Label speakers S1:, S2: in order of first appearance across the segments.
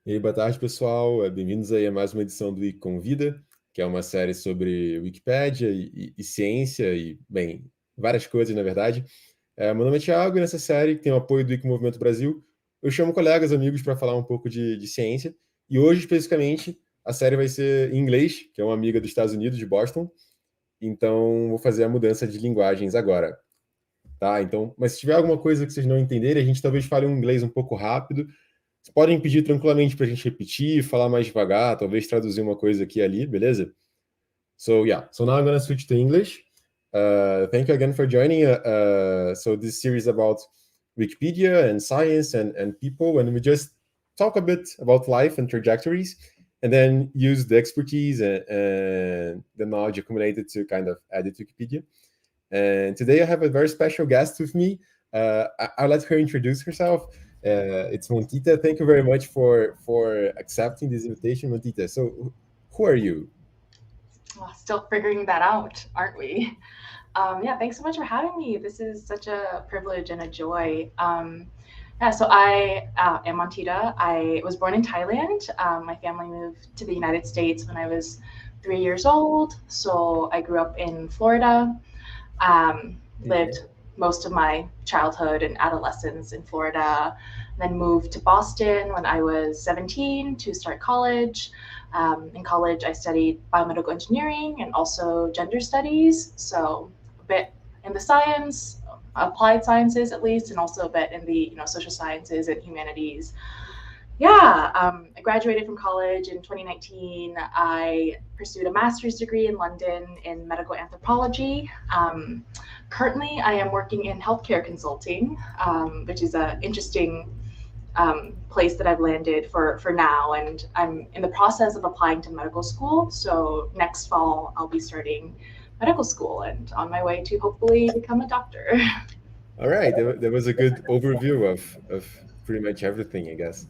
S1: E aí, boa tarde, pessoal. Bem-vindos aí a mais uma edição do WikiConvida, que é uma série sobre Wikipédia e ciência e, bem, várias coisas, na verdade. Meu nome é Thiago e nessa série, que tem o apoio do Wikimovimento Brasil, eu chamo colegas, amigos para falar um pouco de ciência. E hoje, especificamente, a série vai ser em inglês, que é uma amiga dos Estados Unidos, de Boston. Então, vou fazer a mudança de linguagens agora. Tá? Então, mas se tiver alguma coisa que vocês não entenderem, a gente talvez fale um inglês um pouco rápido. Vocês podem pedir tranquilamente para a gente repetir, falar mais devagar, talvez traduzir uma coisa aqui e ali, beleza? So yeah, so now I'm going to switch to English. Thank you again for joining. So this series about Wikipedia and science and people, and we just talk a bit about life and trajectories, and then use the expertise and the knowledge accumulated to kind of edit Wikipedia. And today I have a very special guest with me. I'll let her introduce herself. It's Montita. Thank you very much for accepting this invitation, Montita. So, who are you?
S2: Well, still figuring that out, aren't we? Yeah, thanks so much for having me. This is such a privilege and a joy. So I am Montita. I was born in Thailand. My family moved to the United States when I was 3 years old. So I grew up in Florida, lived most of my childhood and adolescence in Florida, then moved to Boston when I was 17 to start college. In college, I studied biomedical engineering and also gender studies. So a bit in the science, applied sciences at least, and also a bit in the social sciences and humanities. Yeah, I graduated from college in 2019. I pursued a master's degree in London in medical anthropology. Currently, I am working in healthcare consulting, which is an interesting place that I've landed for now. And I'm in the process of applying to medical school. So next fall, I'll be starting medical school and on my way to hopefully become a doctor.
S1: All right, that was a good overview of pretty much everything, I guess.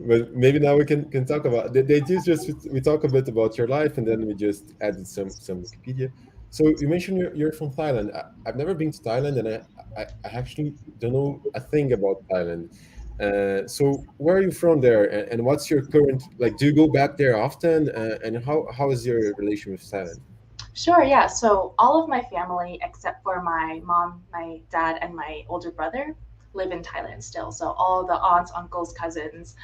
S1: But maybe now we can talk about the idea is just we talk a bit about your life and then we just added some Wikipedia. So you mentioned you're from Thailand. I've never been to Thailand and I actually don't know a thing about Thailand. So where are you from there and what's your current like? Do you go back there often? And how is your relation with Thailand?
S2: Sure, yeah. So all of my family, except for my mom, my dad, and my older brother, live in Thailand still. So all the aunts, uncles, cousins.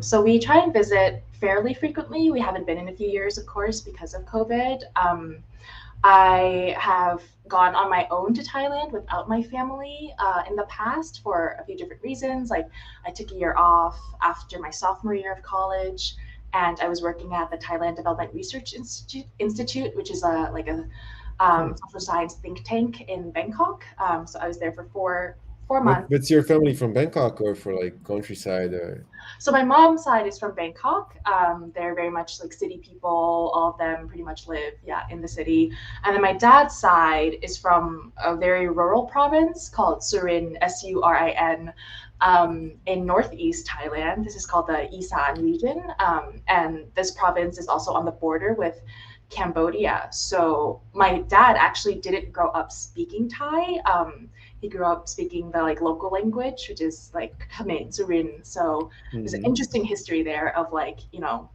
S2: So we try and visit fairly frequently. We haven't been in a few years, of course, because of COVID. I have gone on my own to Thailand without my family in the past for a few different reasons. Like I took a year off after my sophomore year of college, and I was working at the Thailand Development Research Institute, which is a social science think tank in Bangkok. So I was there for four months.
S1: But your family from Bangkok or for like countryside or
S2: So my mom's side is from Bangkok. They're very much like city people. All of them pretty much live, yeah, in the city. And then my dad's side is from a very rural province called Surin, Surin, in northeast Thailand. This is called the Isan region. And this province is also on the border with Cambodia. So my dad actually didn't grow up speaking Thai. He grew up speaking the like local language, which is like Khmer Surin. So there's an interesting history there of like Asian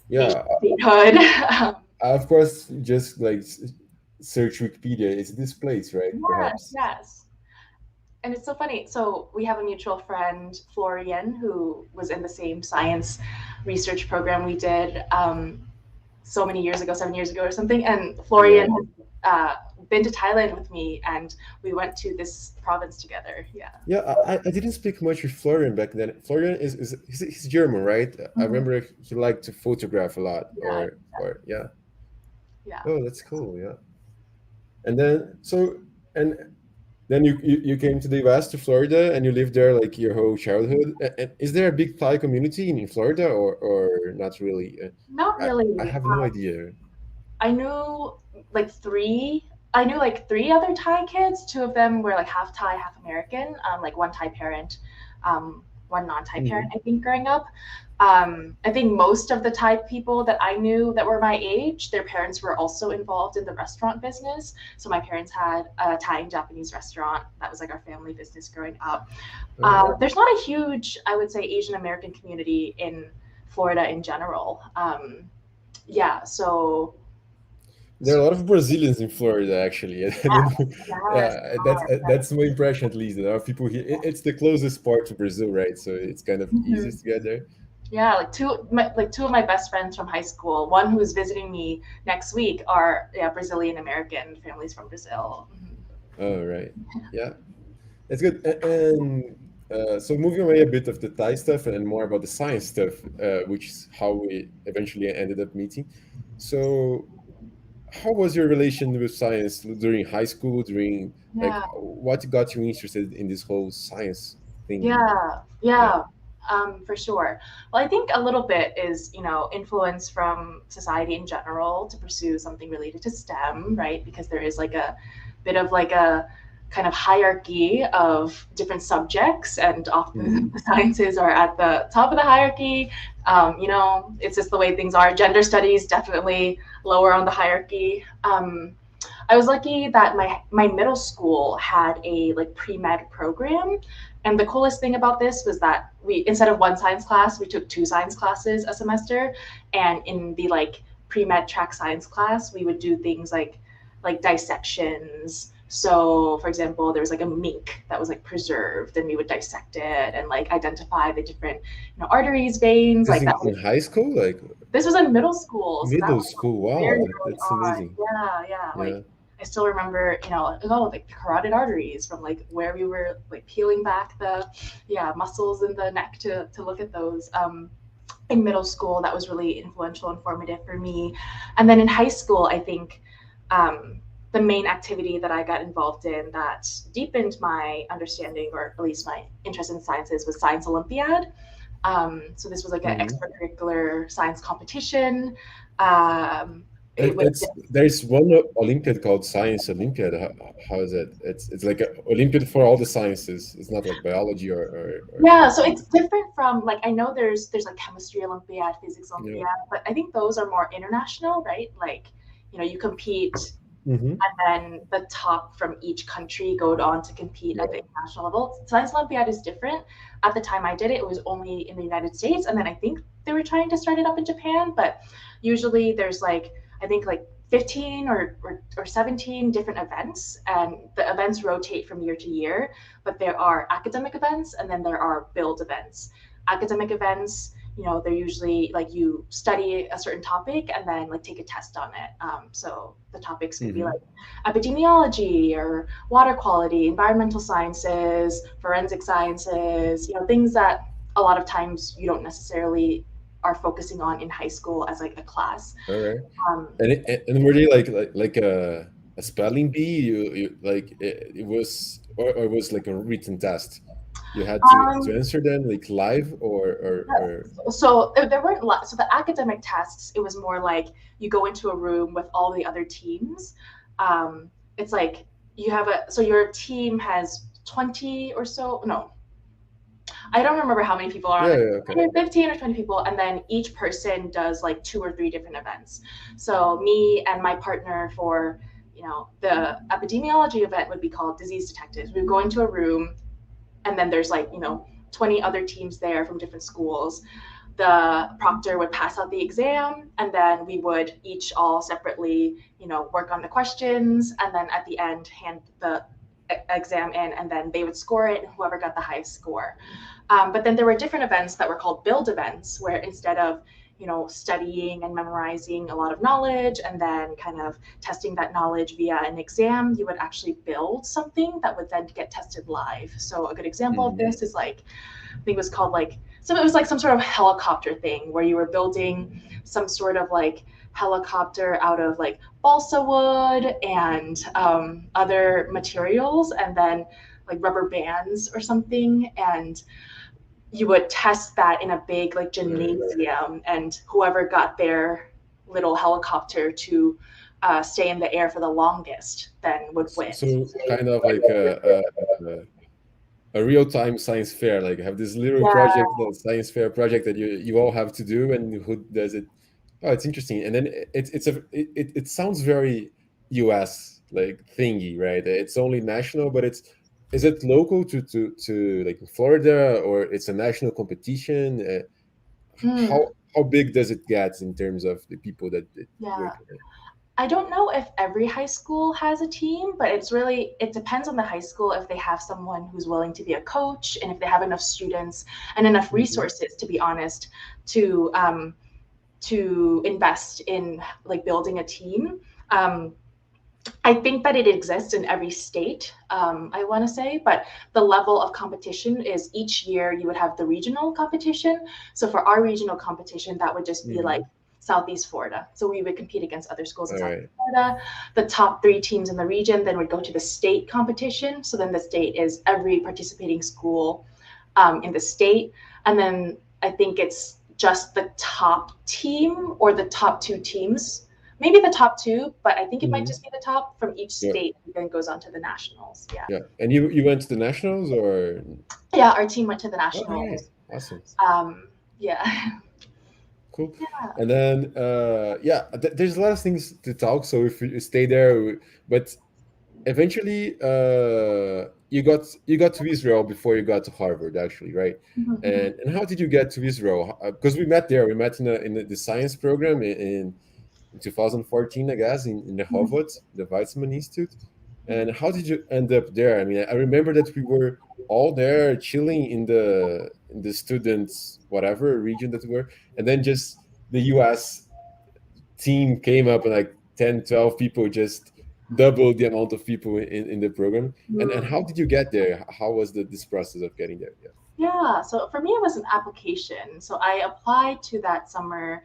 S1: yeah.
S2: statehood.
S1: Of course, just like search Wikipedia. It's this place, right?
S2: Yes,
S1: Perhaps.
S2: yes. And it's so funny. So we have a mutual friend, Florian, who was in the same science research program we did so many years ago, 7 years ago or something. And
S1: Yeah.
S2: Florian had been to Thailand with me, and we went to this province together. Yeah.
S1: Yeah, I didn't speak much with Florian back then. Florian is he's German, right? I
S2: Mhm.
S1: remember he liked to photograph a lot,
S2: Yeah.
S1: or yeah.
S2: Yeah.
S1: Oh, that's cool. Yeah. And then and then you came to the US to Florida and you lived there like your whole childhood. And is there a big Thai community in Florida or not really?
S2: Not
S1: I
S2: really.
S1: have no idea.
S2: I knew like three. I knew like three other Thai kids. Two of them were like half Thai, half American. Like one Thai parent, one non-Thai parent, I think, growing up. I think most of the Thai people that I knew that were my age, their parents were also involved in the restaurant business. So my parents had a Thai and Japanese restaurant. That was like our family business growing up. There's not a huge, I would say, Asian American community in Florida in general. Yeah, so
S1: there are a lot of Brazilians in Florida, actually. I don't know.
S2: yes,
S1: That's my impression, at least. There are people here. It's the closest part to Brazil, right? So it's kind of easiest to get there.
S2: Yeah, like two of my best friends from high school, one who's visiting me next week, are Brazilian American families from Brazil.
S1: Oh, right. Yeah, that's good. And so moving away a bit of the Thai stuff and more about the science stuff, which is how we eventually ended up meeting. So how was your relation with science during high school, during like
S2: Yeah.
S1: what got you interested in this whole science thing?
S2: Yeah, for sure. Well, I think a little bit is, influence from society in general to pursue something related to STEM, right? Because there is like a bit of like a kind of hierarchy of different subjects, and often the sciences are at the top of the hierarchy. It's just the way things are. Gender studies definitely lower on the hierarchy. I was lucky that my middle school had a like pre-med program. And the coolest thing about this was that we, instead of one science class, we took two science classes a semester. And in the like pre-med track science class, we would do things like dissections. So for example, there was like a mink that was like preserved, and we would dissect it and like identify the different arteries, veins,
S1: This
S2: like that.
S1: in high school, like
S2: This was in middle school. So that
S1: middle
S2: was
S1: school.
S2: very
S1: Wow,
S2: early
S1: that's
S2: on.
S1: amazing.
S2: Yeah.
S1: Yeah.
S2: Like I still remember, like the carotid arteries from like where we were like peeling back the muscles in the neck to look at those. In middle school, that was really influential and formative for me. And then in high school, I think the main activity that I got involved in that deepened my understanding, or at least my interest in sciences, was Science Olympiad. So this was like an extracurricular science competition.
S1: There's one Olympiad called Science Olympiad. How is it? It's like an Olympiad for all the sciences. It's not like biology or
S2: Yeah, so it's different from like, I know there's like chemistry Olympiad, physics Olympiad, but I think those are more international, right? Like, you compete, and then the top from each country go on to compete at the international level. Science Olympiad is different. At the time I did it, it was only in the United States, and then I think they were trying to start it up in Japan. But usually there's like, I think like 15 or 17 different events, and the events rotate from year to year. But there are academic events, and then there are build events. Academic events, they're usually like you study a certain topic and then like take a test on it. So the topics could be like epidemiology or water quality, environmental sciences, forensic sciences, things that a lot of times you don't necessarily are focusing on in high school as like a class.
S1: All right. And were they like a spelling bee? You like it was, or it was like a written test? You had to answer them like live or
S2: So there weren't so the academic tests, it was more like you go into a room with all the other teams. It's like you have so your team has 20 or so, no, I don't remember how many people are on it. Okay. 15 or 20 people, and then each person does like 2 or 3 different events. So me and my partner for the epidemiology event would be called disease detectives. We would go into a room, and then there's like 20 other teams there from different schools. The proctor would pass out the exam, and then we would each all separately work on the questions, and then at the end hand the exam in, and then they would score it, and whoever got the highest score. But then there were different events that were called build events, where instead of studying and memorizing a lot of knowledge and then kind of testing that knowledge via an exam, you would actually build something that would then get tested live. So a good example of this is like, I think it was called like, so it was like some sort of helicopter thing where you were building some sort of like helicopter out of like balsa wood and other materials, and then like rubber bands or something, and you would test that in a big like gymnasium, and whoever got their little helicopter to stay in the air for the longest then would win.
S1: So kind of like a real-time science fair, like have this little
S2: Yeah.
S1: project, the science fair project that you all have to do, and who does it? Oh, it's interesting. And then it sounds very US like thingy, right? It's only national, but is it local to like Florida, or it's a national competition?
S2: Mm,
S1: How big does it get in terms of the people that
S2: yeah.
S1: work in it?
S2: I don't know if every high school has a team, but it depends on the high school if they have someone who's willing to be a coach and if they have enough students and enough
S1: Mhm.
S2: resources, to be honest, to um, to invest in like building a team. Um, I think that it exists in every state, I want to say, but the level of competition is each year you would have the regional competition. So for our regional competition, that would just be like
S1: Mhm.
S2: Southeast Florida. So we would compete against other schools in
S1: All
S2: Southeast
S1: right.
S2: Florida. The top three teams in the region then would go to the state competition. So then the state is every participating school in the state. And then I think it's just the top team or the top two teams, maybe the top two, but I think it might
S1: Mhm.
S2: just be the top from each
S1: Yeah.
S2: state and then goes on to the nationals. Yeah.
S1: Yeah. And you went to the nationals, or?
S2: Yeah, our team went to the
S1: All right.
S2: nationals.
S1: Awesome.
S2: Yeah.
S1: Cool.
S2: Yeah.
S1: And then yeah, there's a lot of things to talk. So if you stay there, but eventually you got to Israel before you got to Harvard, actually, right?
S2: Mm-hmm.
S1: And how did you get to Israel? Because we met there. We met in the science program in 2014, I guess, in the
S2: Mm-hmm.
S1: Harvard, the Weizmann Institute. And how did you end up there? I mean, I remember that we were all there chilling in the students whatever region that we were, and then just the U.S. team came up, and like 10, 12 people, just doubled the amount of people in the program. And
S2: Mm-hmm.
S1: how did you get there? How was this process of getting there? Yeah.
S2: Yeah, so for me, it was an application. So I applied to that summer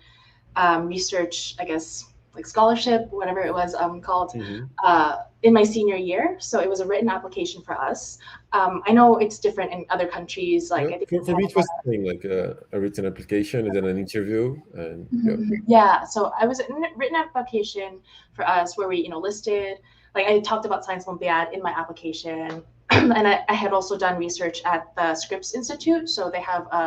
S2: research, I guess, like scholarship, whatever it was called,
S1: Hmm.
S2: in my senior year. So it was a written application for us. I know it's different in other countries, like
S1: Yeah.
S2: I think in
S1: For me, it
S2: Canada.
S1: was the same, like a written application and then an interview, and yeah.
S2: Mhm. Yeah, so I was in a written application for us where we, listed, like I talked about Science Olympiad in my application. And I had also done research at the Scripps Institute. So they have a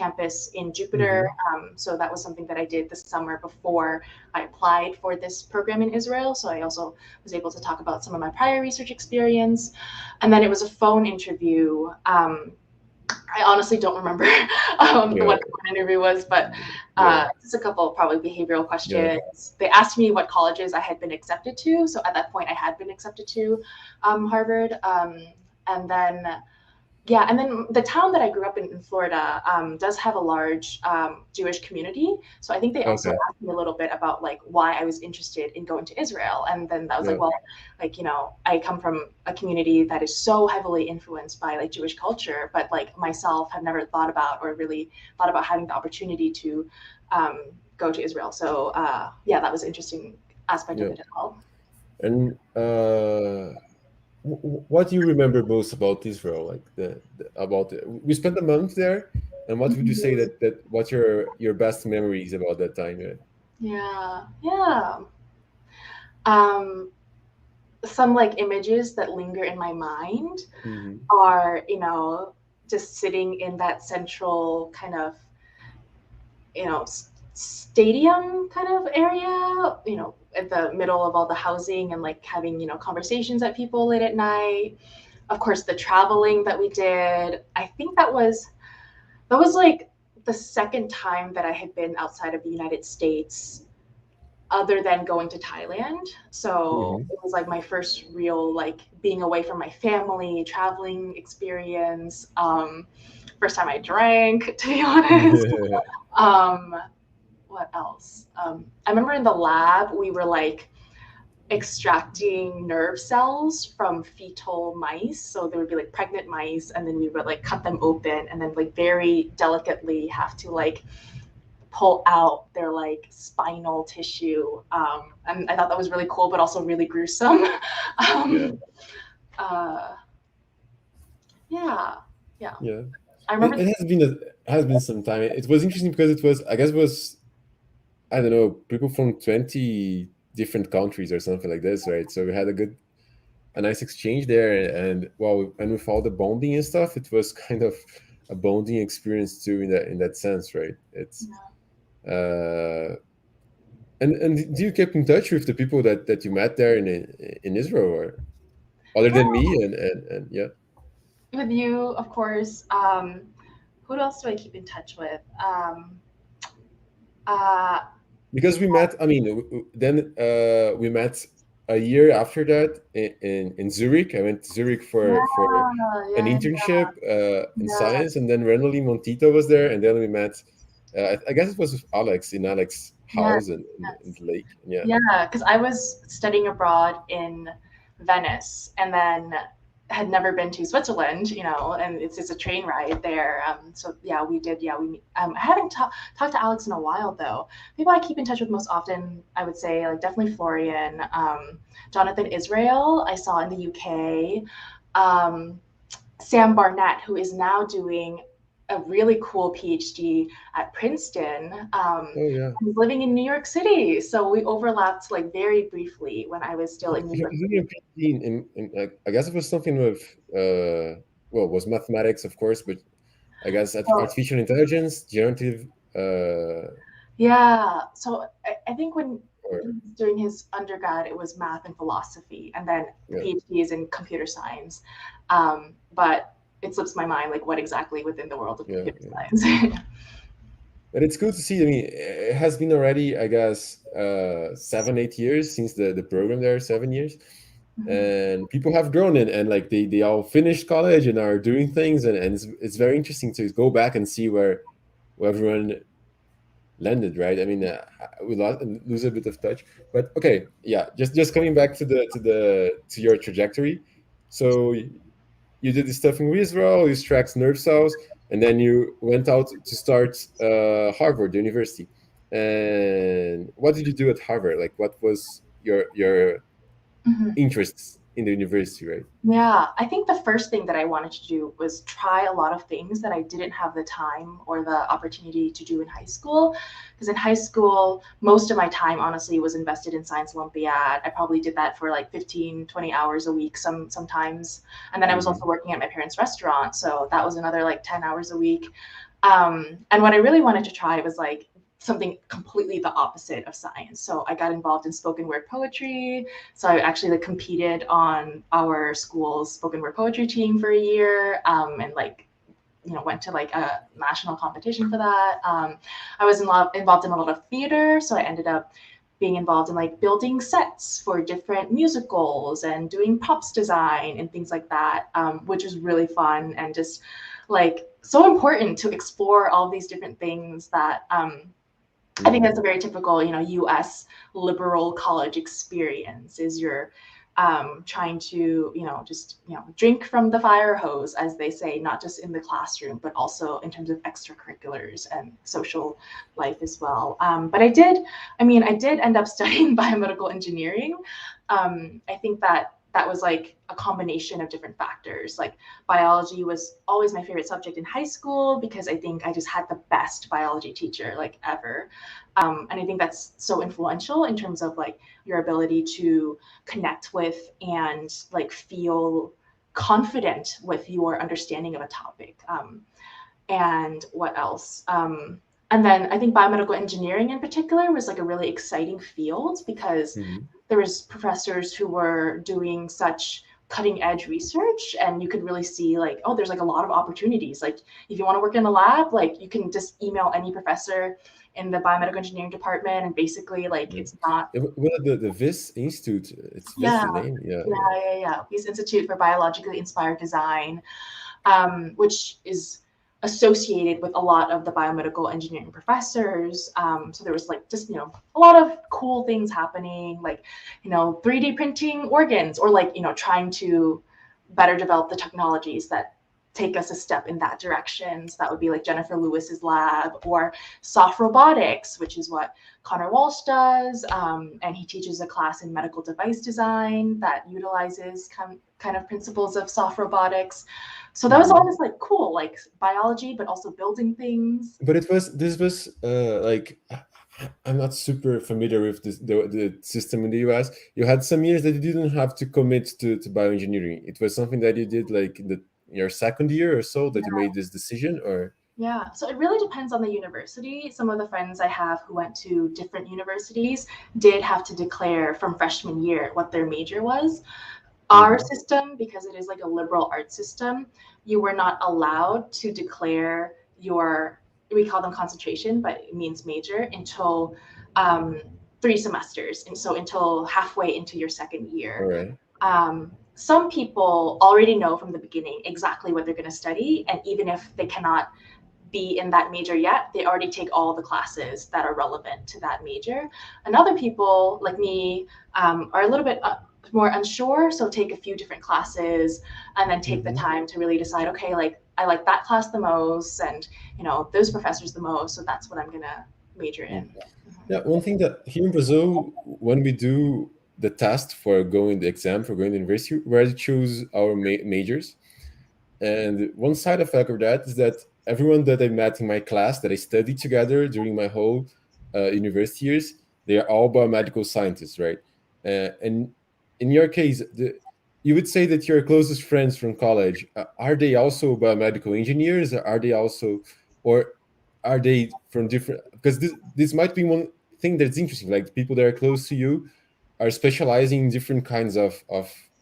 S2: campus in Jupiter.
S1: Hmm.
S2: So that was something that I did this summer before I applied for this program in Israel. So I also was able to talk about some of my prior research experience. And then it was a phone interview. I honestly don't remember
S1: Yeah.
S2: what the phone interview was, but
S1: Yeah.
S2: just a couple of probably behavioral
S1: Yeah.
S2: questions. They asked me what colleges I had been accepted to. So at that point, I had been accepted to Harvard. And then yeah, and then the town that I grew up in Florida, does have a large Jewish community. So I think they also
S1: Okay.
S2: asked me a little bit about like why I was interested in going to Israel. And then that was like,
S1: Yeah.
S2: well, like, I come from a community that is so heavily influenced by like Jewish culture, but like myself have never thought about or really thought about having the opportunity to go to Israel. So yeah, that was an interesting aspect of
S1: Yeah.
S2: it as well.
S1: And what do you remember most about Israel? Like about we spent a month there, and what would you say
S2: Mhm.
S1: that what's your best memories about that time? Yeah.
S2: Yeah, yeah. Um, some like images that linger in my mind
S1: Hmm.
S2: are, just sitting in that central kind of, stadium kind of area, at the middle of all the housing and like having, conversations at people late at night. Of course, the traveling that we did. I think that was like the second time that I had been outside of the United States other than going to Thailand. So
S1: Hmm.
S2: it was like my first real like being away from my family, traveling experience. First time I drank, to be honest. Um, what else? I remember in the lab we were like extracting nerve cells from fetal mice. So there would be like pregnant mice, and then we would like cut them open and then like very delicately have to like pull out their like spinal tissue. And I thought that was really cool, but also really gruesome.
S1: Yeah.
S2: um, uh, yeah, yeah.
S1: Yeah.
S2: I
S1: It,
S2: remember.
S1: it has been some time. It was interesting because it was, I guess, it was, I don't know, people from 20 different countries or something like this, right? So we had a nice exchange there, and well, and with all the bonding and stuff, it was kind of a bonding experience too in that sense, right? It's and do you keep in touch with the people that you met there in Israel, or other than me and yeah?
S2: With you, of course. Who else do I keep in touch with?
S1: Because we met, I mean, then we met a year after that in Zurich. I went to Zurich for an
S2: Yeah,
S1: internship in
S2: yeah,
S1: science, and then randomly Montita was there, and then we met. I guess it was with Alex in Alex's
S2: yes,
S1: house in
S2: yes.
S1: the lake. Yeah.
S2: Yeah, because I was studying abroad in Venice and then had never been to Switzerland, and it's just a train ride there. So yeah, we did. Yeah, I haven't talked to Alex in a while though. People I keep in touch with most often, I would say, like definitely Florian, Jonathan Israel. I saw in the UK. Um, Sam Barnett, who is now doing a really cool PhD at Princeton.
S1: Oh yeah.
S2: He's living in New York City, so we overlapped like very briefly when I was still in New York
S1: He
S2: City.
S1: did a PhD I guess it was something with well, it was mathematics, of course, but I guess
S2: So,
S1: artificial intelligence, generative, uh,
S2: yeah, so I think when
S1: or
S2: he was doing his undergrad, it was math and philosophy, and then the
S1: yeah,
S2: PhD is in computer science. But it slips my mind like what exactly within the world of
S1: yeah,
S2: computer
S1: yeah.
S2: science.
S1: But it's good to see. I mean, it has been already, I guess, 7, 8 years since the program there, 7 years, and people have grown and like they all finished college and are doing things, and it's very interesting to go back and see where everyone landed, right? I mean, we lose a bit of touch, but okay, yeah. Just coming back to your trajectory. So you did the stuff in Israel, you tracked nerve cells, and then you went out to start Harvard University. And what did you do at Harvard? Like, what was your
S2: Mhm.
S1: interests in the university, right?
S2: Yeah, I think the first thing that I wanted to do was try a lot of things that I didn't have the time or the opportunity to do in high school. Because in high school, most of my time honestly was invested in Science Olympiad. I probably did that for like 15, 20 hours a week sometimes. And then I was
S1: Hmm.
S2: also working at my parents' restaurant, so that was another like 10 hours a week. And what I really wanted to try was like something completely the opposite of science. So I got involved in spoken word poetry. So I actually like competed on our school's spoken word poetry team for a year, and like went to like a national competition for that. I was involved in a lot of theater, so I ended up being involved in like building sets for different musicals and doing props design and things like that, which was really fun and just like so important to explore all these different things that I think that's a very typical, U.S. liberal college experience. Is you're trying to, just drink from the fire hose, as they say, not just in the classroom, but also in terms of extracurriculars and social life as well. But I did end up studying biomedical engineering. I think that was like a combination of different factors. Like biology was always my favorite subject in high school because I think I just had the best biology teacher like ever. And I think that's so influential in terms of like your ability to connect with and like feel confident with your understanding of a topic. And what else? And then I think biomedical engineering in particular was like a really exciting field because
S1: Hmm.
S2: there was professors who were doing such cutting edge research and you could really see like, oh, there's like a lot of opportunities. Like if you want to work in the lab, like you can just email any professor in the biomedical engineering department and basically like
S1: Yeah.
S2: it's not.
S1: Well, the VIS Institute, it's VIS
S2: Yeah,
S1: the name. Yeah, yeah.
S2: yeah. Peace Institute for Biologically Inspired Design, which is associated with a lot of the biomedical engineering professors. So there was like just a lot of cool things happening, like 3D printing organs, or like trying to better develop the technologies that take us a step in that direction. So that would be like Jennifer Lewis's lab, or soft robotics, which is what Connor Walsh does, and he teaches a class in medical device design that utilizes kind of principles of soft robotics. So that was
S1: Hmm.
S2: always like cool, like biology, but also building things.
S1: But this was like I'm not super familiar with the system in the US. You had some years that you didn't have to commit to bioengineering. It was something that you did like in your second year or so that you made this decision, or
S2: Yeah, so it really depends on the university. Some of the friends I have who went to different universities did have to declare from freshman year what their major was. Our
S1: Mhm.
S2: system, because it is like a liberal arts system, you were not allowed to declare your, we call them concentration, but it means major, until um, 3 semesters. And so until halfway into your second
S1: All
S2: year.
S1: right.
S2: Some people already know from the beginning exactly what they're going to study. And even if they cannot be in that major yet, they already take all the classes that are relevant to that major. And other people, like me, are a little bit more unsure, so take a few different classes and then take the
S1: Mhm.
S2: time to really decide, okay, like I like that class the most, and those professors the most, so that's what I'm gonna major
S1: Mm.
S2: in.
S1: Yeah, one thing that here in Brazil, when we do the test for going the exam for going to university, we already choose our majors. And one side effect of that is that everyone that I met in my class that I studied together during my whole university years, they are all biomedical scientists, right? And in your case, you would say that your closest friends from college are they also biomedical engineers? Are they also, or are they from different? Because this might be one thing that's interesting. Like people that are close to you are specializing in different kinds of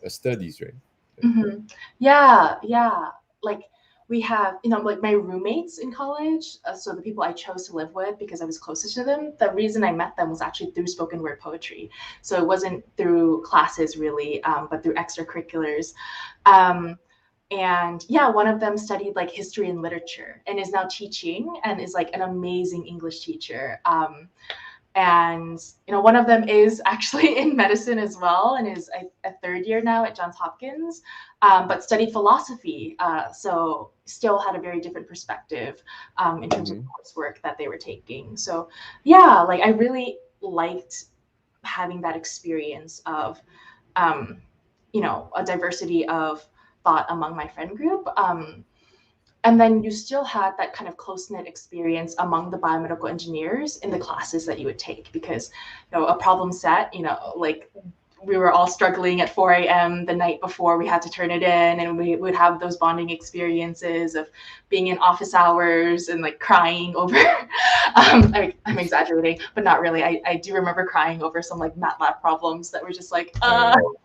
S1: studies, right?
S2: Mm-hmm. Yeah, yeah. Like we have, like my roommates in college. So the people I chose to live with because I was closest to them. The reason I met them was actually through spoken word poetry. So it wasn't through classes really, but through extracurriculars. Um, and yeah, one of them studied like history and literature and is now teaching and is like an amazing English teacher. And one of them is actually in medicine as well and is a third year now at Johns Hopkins, but studied philosophy, so still had a very different perspective in terms of
S1: Hmm.
S2: coursework that they were taking. So yeah, like I really liked having that experience of um, a diversity of thought among my friend group. And then you still had that kind of close-knit experience among the biomedical engineers in the classes that you would take, because a problem set, like we were all struggling at 4 a.m. the night before we had to turn it in, and we would have those bonding experiences of being in office hours and like crying over I'm exaggerating, but not really. I do remember crying over some like MATLAB problems that were just like
S1: All right.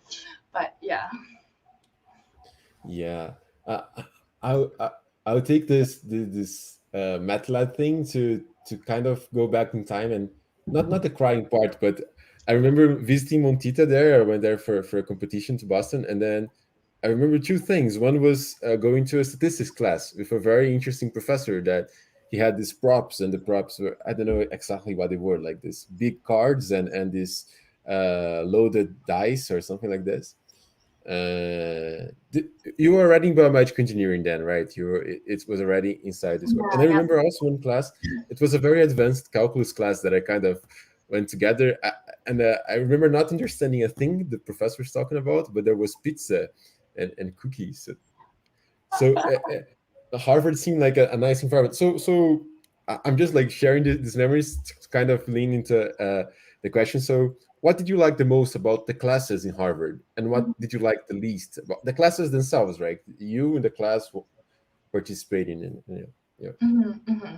S2: but yeah.
S1: Yeah, uh, I'll take this MATLAB thing to kind of go back in time and not the crying part, but I remember visiting Montita there. I went there for a competition to Boston, and then I remember two things. One was going to a statistics class with a very interesting professor that he had these props, and the props were I don't know exactly what they were, like these big cards and this loaded dice or something like this. You were already in biomedical engineering then, right? It was already inside this course. And I
S2: Yeah, yeah.
S1: remember also in class, it was a very advanced calculus class that I kind of went together. And I remember not understanding a thing the professor was talking about, but there was pizza and cookies. Harvard seemed like a nice environment. I'm just like sharing these memories to kind of lean into the question. So, what did you like the most about the classes in Harvard, and what did you like the least about the classes themselves? Right, you in the class participating in. Yeah.
S2: Mm-hmm, mm-hmm.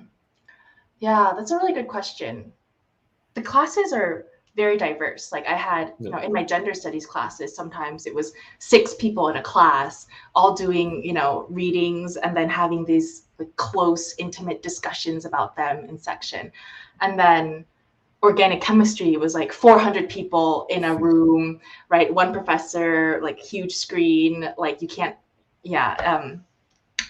S2: Yeah, that's a really good question. The classes are very diverse. Like I had,
S1: Yeah.
S2: in my gender studies classes, sometimes it was 6 people in a class, all doing, readings and then having these like close, intimate discussions about them in section. And then organic chemistry was like 400 people in a room, right? One professor, like huge screen, like you can't, yeah.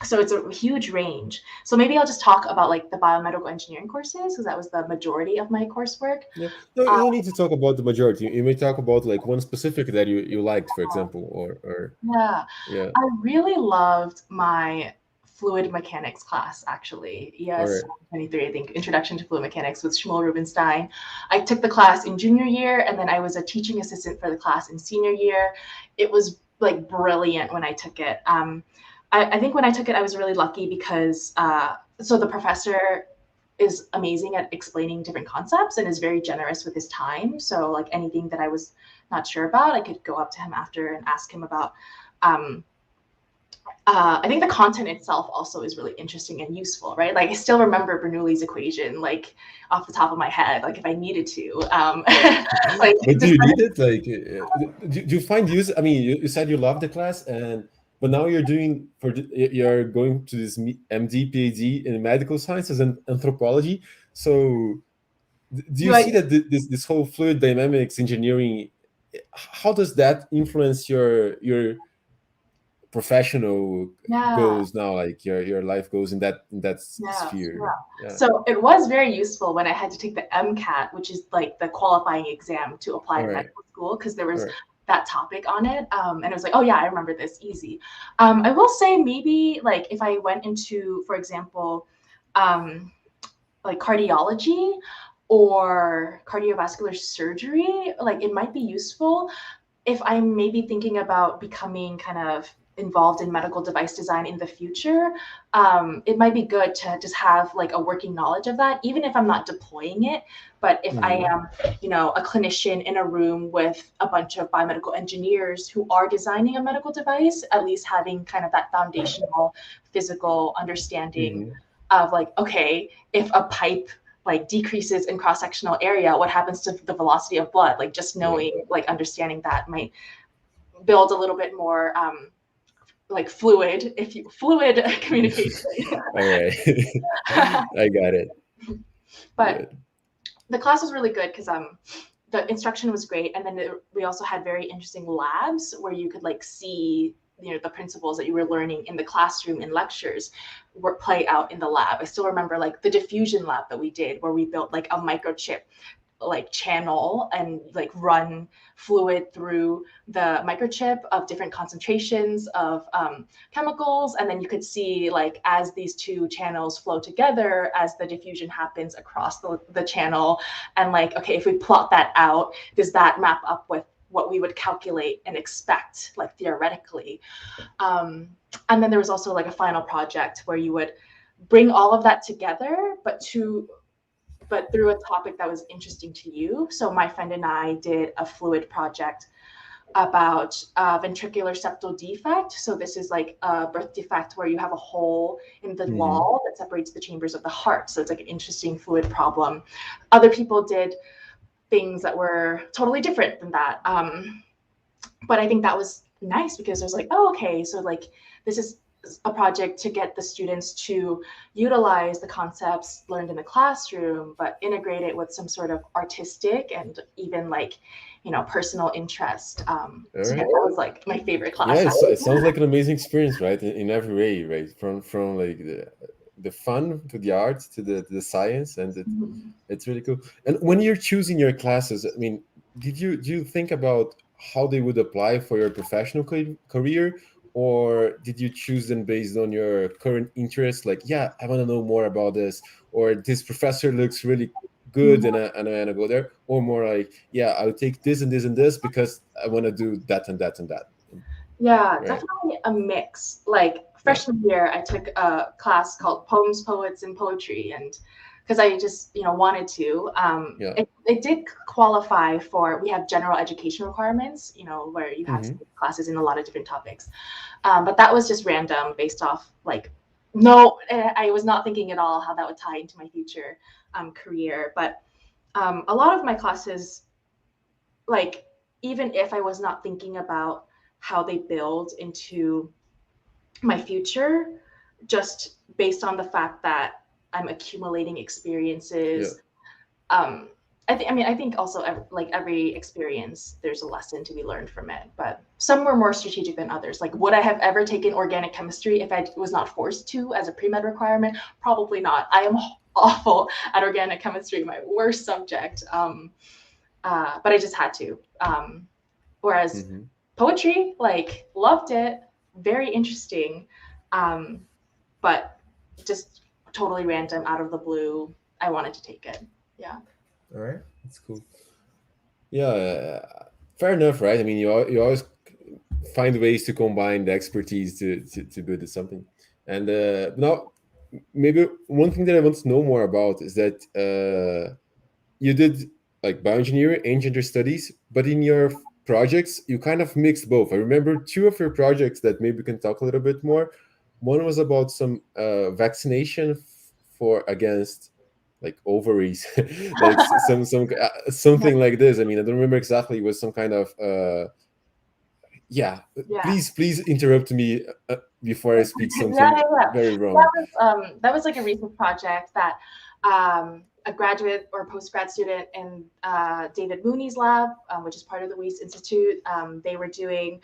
S2: So it's a huge range. So maybe I'll just talk about like the biomedical engineering courses because that was the majority of my coursework.
S1: Yeah. No,
S2: Uh,
S1: you don't need to talk about the majority. You may talk about like one specific that you liked, for example, or
S2: yeah,
S1: yeah.
S2: I really loved my fluid mechanics class actually.
S1: All
S2: Yes,
S1: right.
S2: 23, I think, Introduction to Fluid Mechanics with Shmuel Rubinstein. I took the class in junior year and then I was a teaching assistant for the class in senior year. It was like brilliant when I took it. I think when I took it, I was really lucky because so the professor is amazing at explaining different concepts and is very generous with his time. So like anything that I was not sure about, I could go up to him after and ask him about. I think the content itself also is really interesting and useful, right? Like I still remember Bernoulli's equation, like off the top of my head, like if I needed to. Like,
S1: but do you need it? Like, do you find use? I mean, you said you love the class, but now you're going to this MD, PhD in medical sciences and anthropology. So, do you
S2: like,
S1: see that this whole fluid dynamics engineering? How does that influence your professional
S2: yeah.
S1: goals now, like your life goals in that sphere? Yeah.
S2: So it was very useful when I had to take the MCAT, which is like the qualifying exam to apply
S1: All
S2: to
S1: right.
S2: medical school, because there was
S1: All right.
S2: that topic on it. And it was like, oh yeah, I remember this, easy. I will say maybe like if I went into, for example, like cardiology or cardiovascular surgery, like it might be useful if I'm maybe thinking about becoming kind of involved in medical device design in the future. It might be good to just have like a working knowledge of that, even if I'm not deploying it. But if I am, a clinician in a room with a bunch of biomedical engineers who are designing a medical device, at least having kind of that foundational physical understanding of like, okay, if a pipe like decreases in cross-sectional area, what happens to the velocity of blood? Like just knowing, like understanding that might build a little bit more like fluid communication.
S1: All right. I got it.
S2: But
S1: Good.
S2: the class was really good because the instruction was great, and then we also had very interesting labs where you could like see the principles that you were learning in the classroom in lectures play out in the lab. I still remember like the diffusion lab that we did where we built like a microchip like channel and like run fluid through the microchip of different concentrations of chemicals, and then you could see like as these two channels flow together as the diffusion happens across the channel, and like, okay, if we plot that out, does that map up with what we would calculate and expect like theoretically. And then there was also like a final project where you would bring all of that together but through a topic that was interesting to you. So my friend and I did a fluid project about ventricular septal defect. So this is like a birth defect where you have a hole in the wall that separates the chambers of the heart. So it's like an interesting fluid problem. Other people did things that were totally different than that. But I think that was nice because it was like, oh, okay, so like this is a project to get the students to utilize the concepts learned in the classroom, but integrate it with some sort of artistic and even like, personal interest. So that was like my favorite class.
S1: Yeah, it sounds like an amazing experience, right? In every way, right? From like the fun to the art to the science, and it's really cool. And when you're choosing your classes, I mean, do you think about how they would apply for your professional career, or did you choose them based on your current interest? Like, yeah, I want to know more about this, or this professor looks really good, and I want to go there, or more like, yeah, I'll take this and this and this because I want to do that and that and that.
S2: Yeah,
S1: Right.
S2: definitely a mix. Like freshman year, I took a class called Poems, Poets, and Poetry, and because I just wanted to.
S1: Yeah.
S2: It did qualify for. We have general education requirements, where you have classes in a lot of different topics. But that was just random, based off like, no, I was not thinking at all how that would tie into my future career. But a lot of my classes, like even if I was not thinking about how they build into my future, just based on the fact that I'm accumulating experiences. I think also every experience, there's a lesson to be learned from it, but some were more strategic than others. Like, would I have ever taken organic chemistry if I was not forced to as a pre-med requirement? Probably not. I am awful at organic chemistry, my worst subject. But I just had to. Whereas poetry, like, loved it, very interesting, but just totally random, out of the blue, I wanted to take it. Yeah.
S1: All right, that's cool. Yeah, fair enough, right? I mean, you always find ways to combine the expertise to build something. And now, maybe one thing that I want to know more about is that you did like bioengineering and gender studies, but in your projects you kind of mixed both. I remember two of your projects that maybe we can talk a little bit more. One was about some vaccination for against like ovaries, like something like this. I mean, I don't remember exactly. It was some kind of yeah.
S2: Yeah.
S1: Please interrupt me before I speak
S2: Yeah,
S1: something
S2: yeah, yeah.
S1: very wrong.
S2: That was like a recent project that a graduate or postgrad student in David Mooney's lab, which is part of the Weiss Institute, they were doing.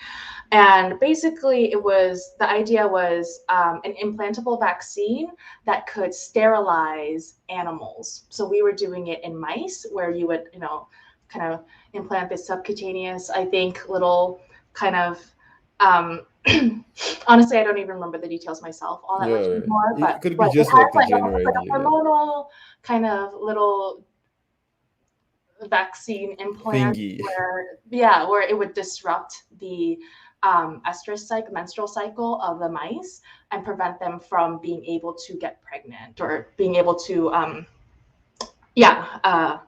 S2: And basically, the idea was an implantable vaccine that could sterilize animals. So we were doing it in mice, where you would, kind of implant this subcutaneous, I think, little kind of honestly, I don't even remember the details myself all that much
S1: Yeah,
S2: anymore,
S1: it
S2: but
S1: could be
S2: it
S1: just
S2: has
S1: like the general
S2: like a
S1: idea. Yeah.
S2: hormonal kind of little vaccine implant
S1: Thingy.
S2: where it would disrupt the menstrual cycle of the mice and prevent them from being able to get pregnant or being able to
S1: Yeah.
S2: um,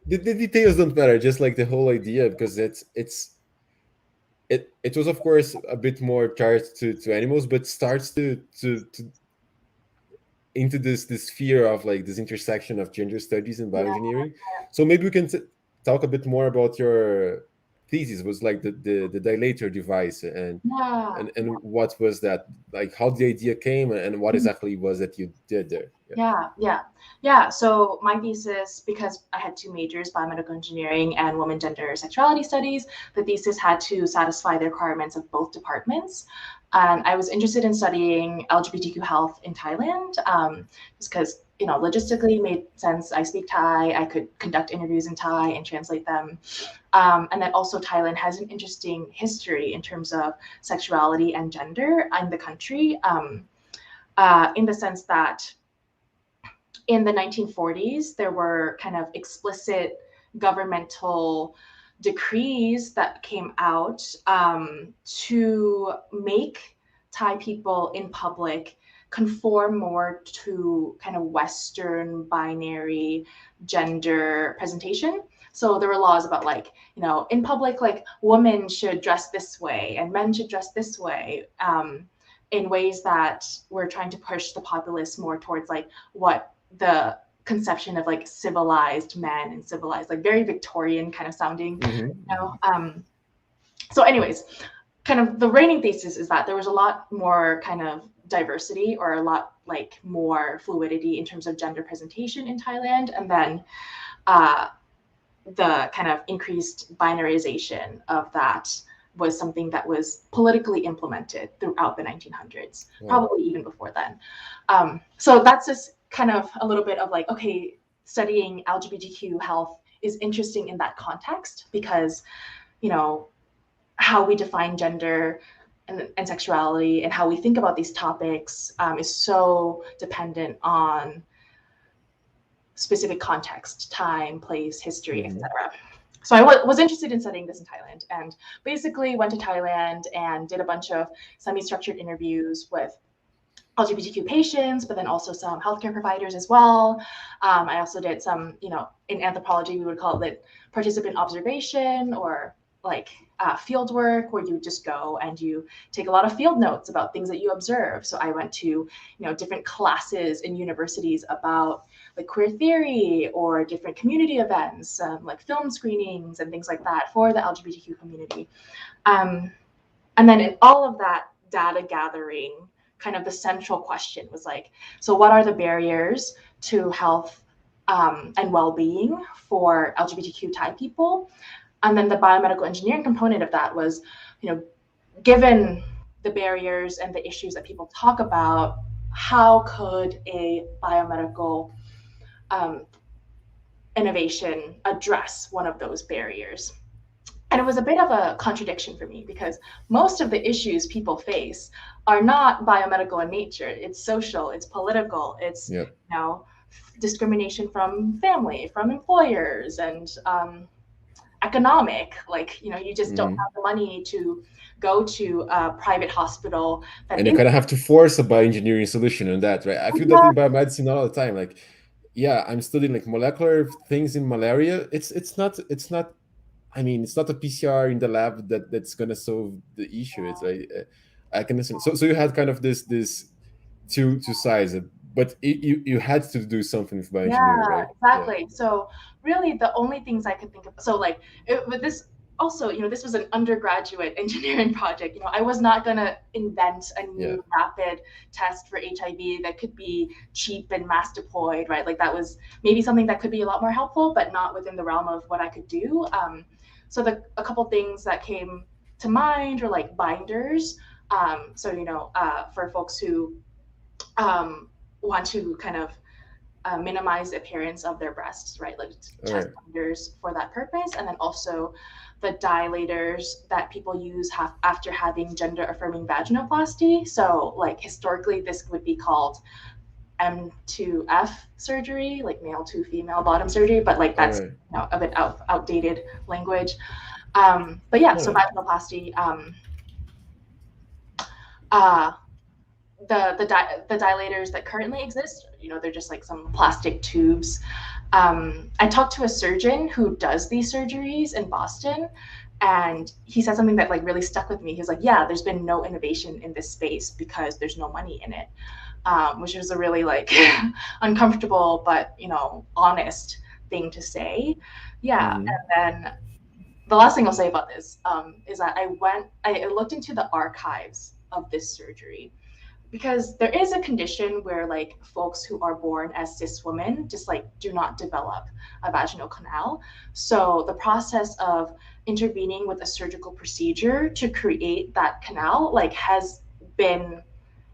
S1: The details don't matter, just like the whole idea, because it was of course a bit more charged to animals, but starts to into this sphere of like this intersection of gender studies and
S2: yeah,
S1: bioengineering. So maybe we can talk a bit more about your thesis. It was like the dilator device
S2: yeah.
S1: and what was that, like how the idea came and what exactly was that you did there.
S2: Yeah. So my thesis, because I had two majors, biomedical engineering and women, gender, sexuality studies, the thesis had to satisfy the requirements of both departments. And I was interested in studying LGBTQ health in Thailand, just because, logistically made sense. I speak Thai, I could conduct interviews in Thai and translate them. And then also Thailand has an interesting history in terms of sexuality and gender in the country, in the sense that in the 1940s, there were kind of explicit governmental decrees that came out to make Thai people in public conform more to kind of Western binary gender presentation. So there were laws about like, in public, like women should dress this way and men should dress this way, in ways that were trying to push the populace more towards like what the conception of like civilized men and civilized, like very Victorian kind of sounding, so anyways, kind of the reigning thesis is that there was a lot more kind of diversity or a lot like more fluidity in terms of gender presentation in Thailand. And then the kind of increased binarization of that was something that was politically implemented throughout the 1900s, probably even before then. So that's just kind of a little bit of like, okay, studying LGBTQ health is interesting in that context because, how we define gender and sexuality and how we think about these topics is so dependent on specific context, time, place, history, etc. So I was interested in studying this in Thailand and basically went to Thailand and did a bunch of semi-structured interviews with LGBTQ patients, but then also some healthcare providers as well. I also did some, in anthropology, we would call it participant observation or like field work, where you just go and you take a lot of field notes about things that you observe. So I went to, different classes in universities about like queer theory or different community events, like film screenings and things like that for the LGBTQ community. And then in all of that data gathering, kind of the central question was like, so what are the barriers to health and well-being for LGBTQ Thai people? And then the biomedical engineering component of that was, given the barriers and the issues that people talk about, how could a biomedical innovation address one of those barriers? And it was a bit of a contradiction for me because most of the issues people face are not biomedical in nature. It's social, it's political, it's discrimination from family, from employers, and economic. Like, you just don't have the money to go to a private hospital that
S1: and you kind of have to force a bioengineering solution on that, right? I feel that in biomedicine all the time. Like, yeah, I'm studying like molecular things in malaria. It's not. I mean, it's not a PCR in the lab that's gonna solve the issue. It's like I can listen. So you had kind of this two sides, but you had to do something with bioengineering,
S2: Yeah,
S1: right? Yeah,
S2: exactly. So really the only things I could think of, so like with this also, this was an undergraduate engineering project. I was not going to invent a
S1: yeah.
S2: new rapid test for HIV that could be cheap and mass deployed, right? Like that was maybe something that could be a lot more helpful, but not within the realm of what I could do. So a couple things that came to mind are like binders. For folks who want to kind of minimize the appearance of their breasts, right? Like chest binders for that purpose. And then also the dilators that people use after having gender affirming vaginoplasty. So like historically, this would be called M2F surgery, like male to female bottom surgery, but like that's a bit outdated language. But yeah, so vaginoplasty, the dilators that currently exist, they're just like some plastic tubes. I talked to a surgeon who does these surgeries in Boston, and he said something that like really stuck with me. He was like, yeah, there's been no innovation in this space because there's no money in it, which was a really like uncomfortable but honest thing to say. Yeah. And then the last thing I'll say about this is that I looked into the archives of this surgery, because there is a condition where like folks who are born as cis women just like do not develop a vaginal canal. So the process of intervening with a surgical procedure to create that canal like has been,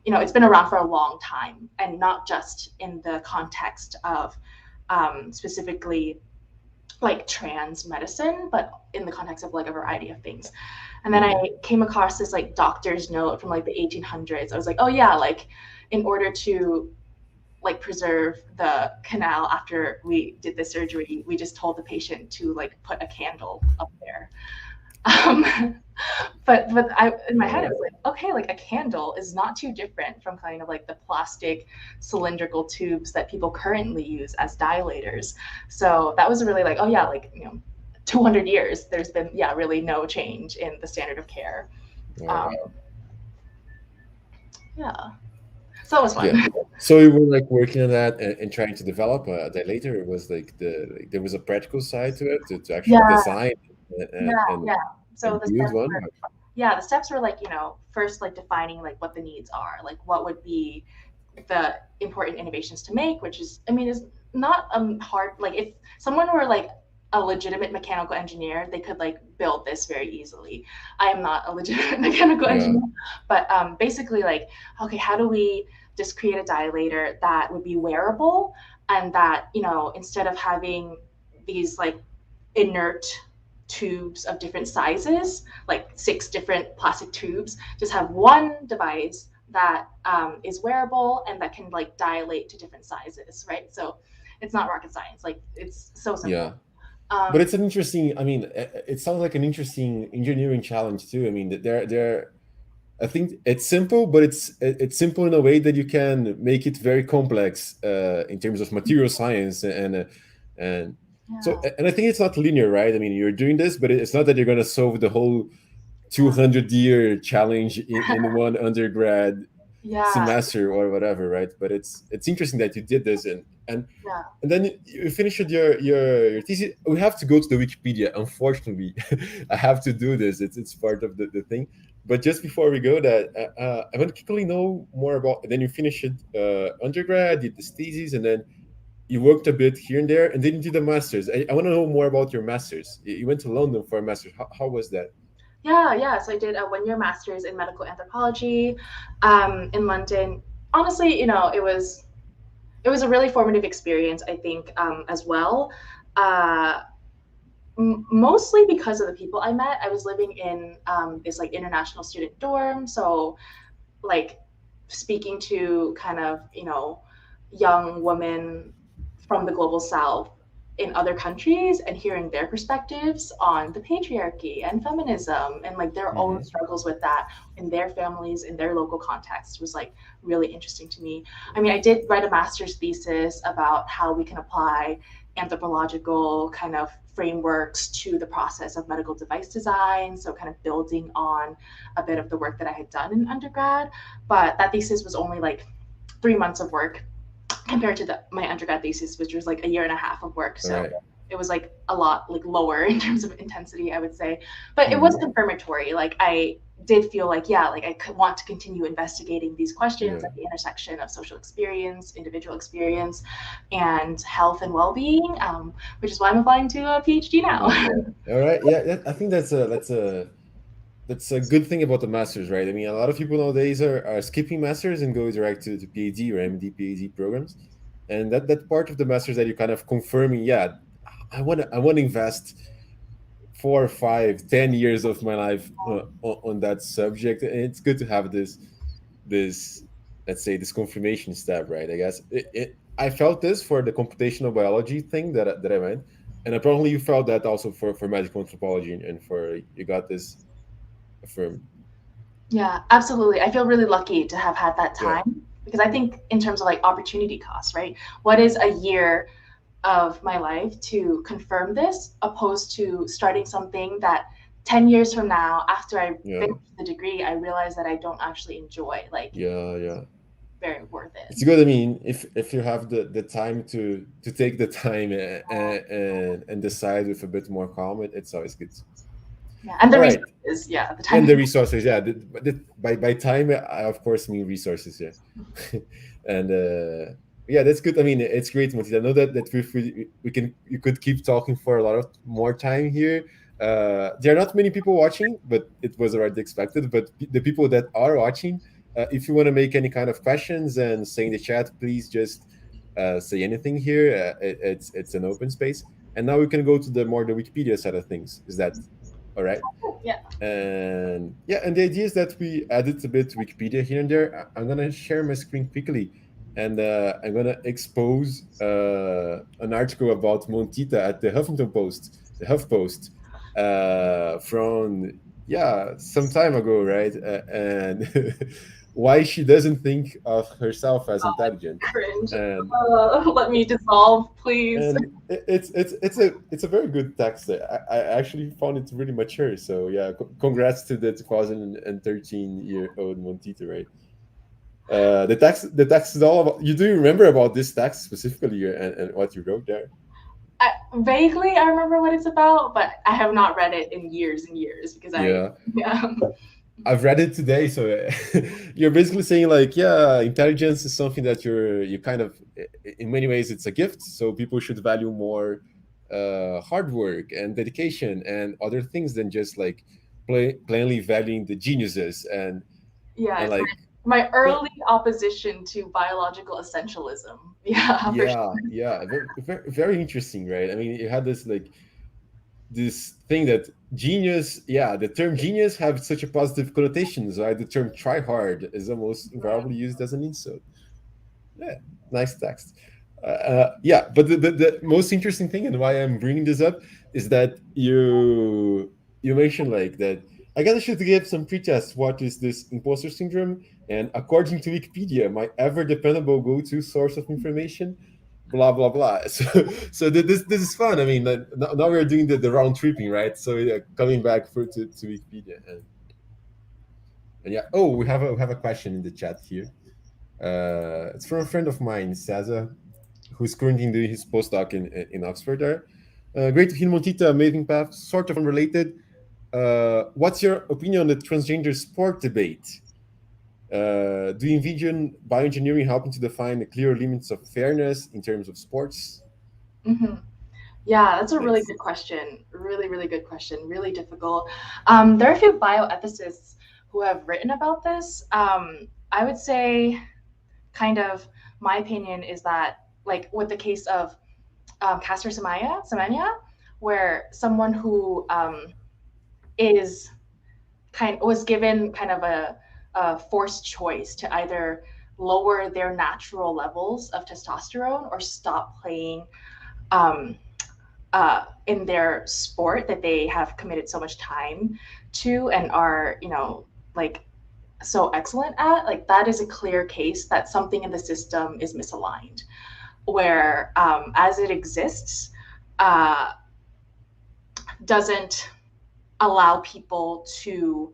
S2: it's been around for a long time, and not just in the context of specifically like trans medicine, but in the context of like a variety of things. And then I came across this like doctor's note from like the 1800s. I was like, oh yeah, like in order to like preserve the canal after we did the surgery, we just told the patient to like put a candle up there. But in my head it was like, okay, like a candle is not too different from kind of like the plastic cylindrical tubes that people currently use as dilators. So that was really like, oh yeah, like 200 years there's been really no change in the standard of care. So it was fun.
S1: So you were like working on that and trying to develop a dilator. It was like there was a practical side to it to actually design and
S2: so
S1: build one.
S2: The steps were like, first like defining like what the needs are, like what would be the important innovations to make, which is, I mean, is not hard. Like if someone were like a legitimate mechanical engineer, they could like build this very easily. I am not a legitimate mechanical engineer, but basically like, okay, how do we just create a dilator that would be wearable, and that, instead of having these like inert tubes of different sizes, like 6 different plastic tubes, just have one device that is wearable and that can like dilate to different sizes, right? So it's not rocket science, like it's so simple.
S1: But it's an interesting, I mean, it sounds like an interesting engineering challenge too. I mean, I think it's simple, but it's simple in a way that you can make it very complex in terms of material science so, and I think it's not linear, right? I mean, you're doing this, but it's not that you're going to solve the whole 200-year challenge in one undergrad semester or whatever, right? But it's interesting that you did this, and then you finished your thesis. We have to go to the Wikipedia. Unfortunately, I have to do this. It's part of the thing. But just before we go, I want to quickly know more about. Then you finished undergrad, did this thesis, and then you worked a bit here and there, and then you did a master's. I want to know more about your master's. You went to London for a master's. How was that?
S2: Yeah. So I did a 1-year master's in medical anthropology in London. Honestly, it was a really formative experience, I think, as well. Mostly because of the people I met. I was living in this like international student dorm, so like speaking to kind of young women from the global south in other countries and hearing their perspectives on the patriarchy and feminism and like their own struggles with that in their families, in their local context was like really interesting to me. I mean, I did write a master's thesis about how we can apply anthropological kind of frameworks to the process of medical device design. So kind of building on a bit of the work that I had done in undergrad. But that thesis was only like 3 months of work compared to my undergrad thesis, which was like a year and a half of work. So it was like a lot like lower in terms of intensity, I would say. But it was confirmatory. Like I did feel like, yeah, like I could want to continue investigating these questions at the intersection of social experience, individual experience, and health and well-being, which is why I'm applying to a PhD now.
S1: All right. Yeah, I think that's a good thing about the masters, right? I mean, a lot of people nowadays are skipping masters and go direct to PhD or MD PhD programs, and that part of the masters that you kind of confirming, yeah, I want to invest 4, 5, 10 years of my life on that subject, and it's good to have this let's say this confirmation step, right? I guess I felt this for the computational biology thing that I went, and apparently you felt that also for medical anthropology and for you got this affirmed.
S2: Yeah, absolutely. I feel really lucky to have had that time because I think in terms of like opportunity costs, right? What is a year of my life to confirm this opposed to starting something that 10 years from now, after I finish the degree, I realize that I don't actually enjoy. Like, very worth it.
S1: It's good. I mean, if you have the time to take the time and decide with a bit more calm, it's always good.
S2: Yeah, and the resources, the time.
S1: And the resources, by time, I of course mean resources, and that's good. I mean, it's great, Montita. I know that you could keep talking for a lot of more time here. There are not many people watching, but it was already expected. But the people that are watching, if you want to make any kind of questions and say in the chat, please just say anything here. It's an open space. And now we can go to the Wikipedia side of things. Is that all right?
S2: Yeah.
S1: And the idea is that we added a bit Wikipedia here and there. I'm gonna share my screen quickly, and I'm gonna expose an article about Montita at the Huffington Post, the HuffPost, from some time ago, right? And why she doesn't think of herself as intelligent.
S2: Cringe. Let me dissolve, please.
S1: And it's a very good text. I actually found it really mature. So congrats to the 2013-year-old Montita, right? The text is all about. You do remember about this text specifically and what you wrote there?
S2: Vaguely, I remember what it's about, but I have not read it in years and years because
S1: I've read it today. So you're basically saying like, intelligence is something that you kind of, in many ways, it's a gift. So people should value more hard work and dedication and other things than just like plainly valuing the geniuses and like
S2: my early opposition to biological essentialism.
S1: Very, very interesting, right? I mean, you had this like this thing that genius, the term genius have such a positive connotations, right? The term try hard is almost invariably used as an insult. Nice text. But the most interesting thing and why I'm bringing this up is that you mentioned like that I guess I should give some pretest what is this imposter syndrome, and according to Wikipedia, my ever dependable go-to source of information, blah blah blah. So this is fun. I mean, now we're doing the round tripping, right? So coming back to Wikipedia and we have a question in the chat here. It's from a friend of mine, Cesar, who's currently doing his postdoc in Oxford there. Great to hear Montita, amazing path, sort of unrelated. What's your opinion on the transgender sport debate? Do you envision bioengineering helping to define the clear limits of fairness in terms of sports?
S2: Yeah, that's a really good question. Really, really good question. Really difficult. There are a few bioethicists who have written about this. I would say kind of my opinion is that like with the case of Caster Semenya, where someone who was given kind of a forced choice to either lower their natural levels of testosterone or stop playing in their sport that they have committed so much time to and are, like so excellent at, like that is a clear case that something in the system is misaligned, where as it exists, doesn't allow people to,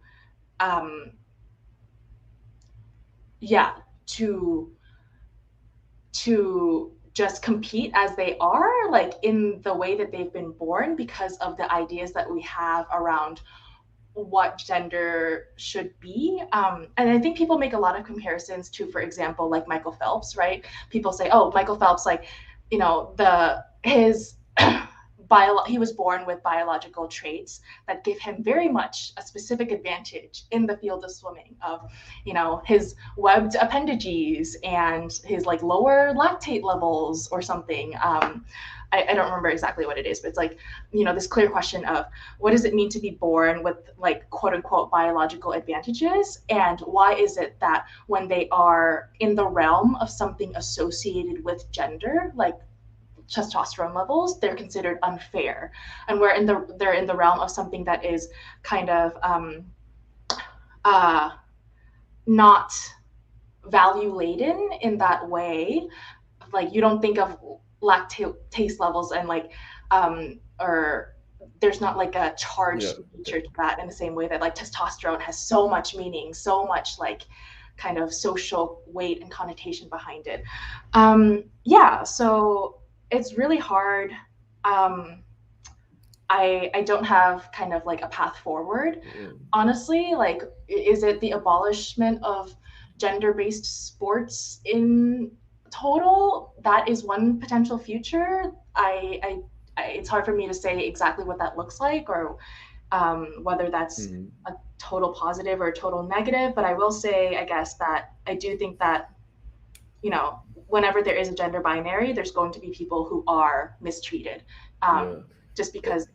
S2: to just compete as they are, like in the way that they've been born, because of the ideas that we have around what gender should be. And I think people make a lot of comparisons to, for example, like Michael Phelps, right? People say, oh, Michael Phelps, like, his he was born with biological traits that give him very much a specific advantage in the field of swimming, of, his webbed appendages and his like lower lactate levels or something. I don't remember exactly what it is, but it's like, this clear question of what does it mean to be born with like quote unquote biological advantages? And why is it that when they are in the realm of something associated with gender, like testosterone levels, they're considered unfair? And where they're in the realm of something that is kind of not value laden in that way, like you don't think of lactate levels and like or there's not like a charged nature to that in the same way that like testosterone has so much meaning, so much like kind of social weight and connotation behind it. So it's really hard. I don't have kind of like a path forward, honestly. Like, is it the abolishment of gender-based sports in total? That is one potential future. It's hard for me to say exactly what that looks like, or whether that's a total positive or a total negative. But I will say, I guess, that I do think that, whenever there is a gender binary, there's going to be people who are mistreated, just because,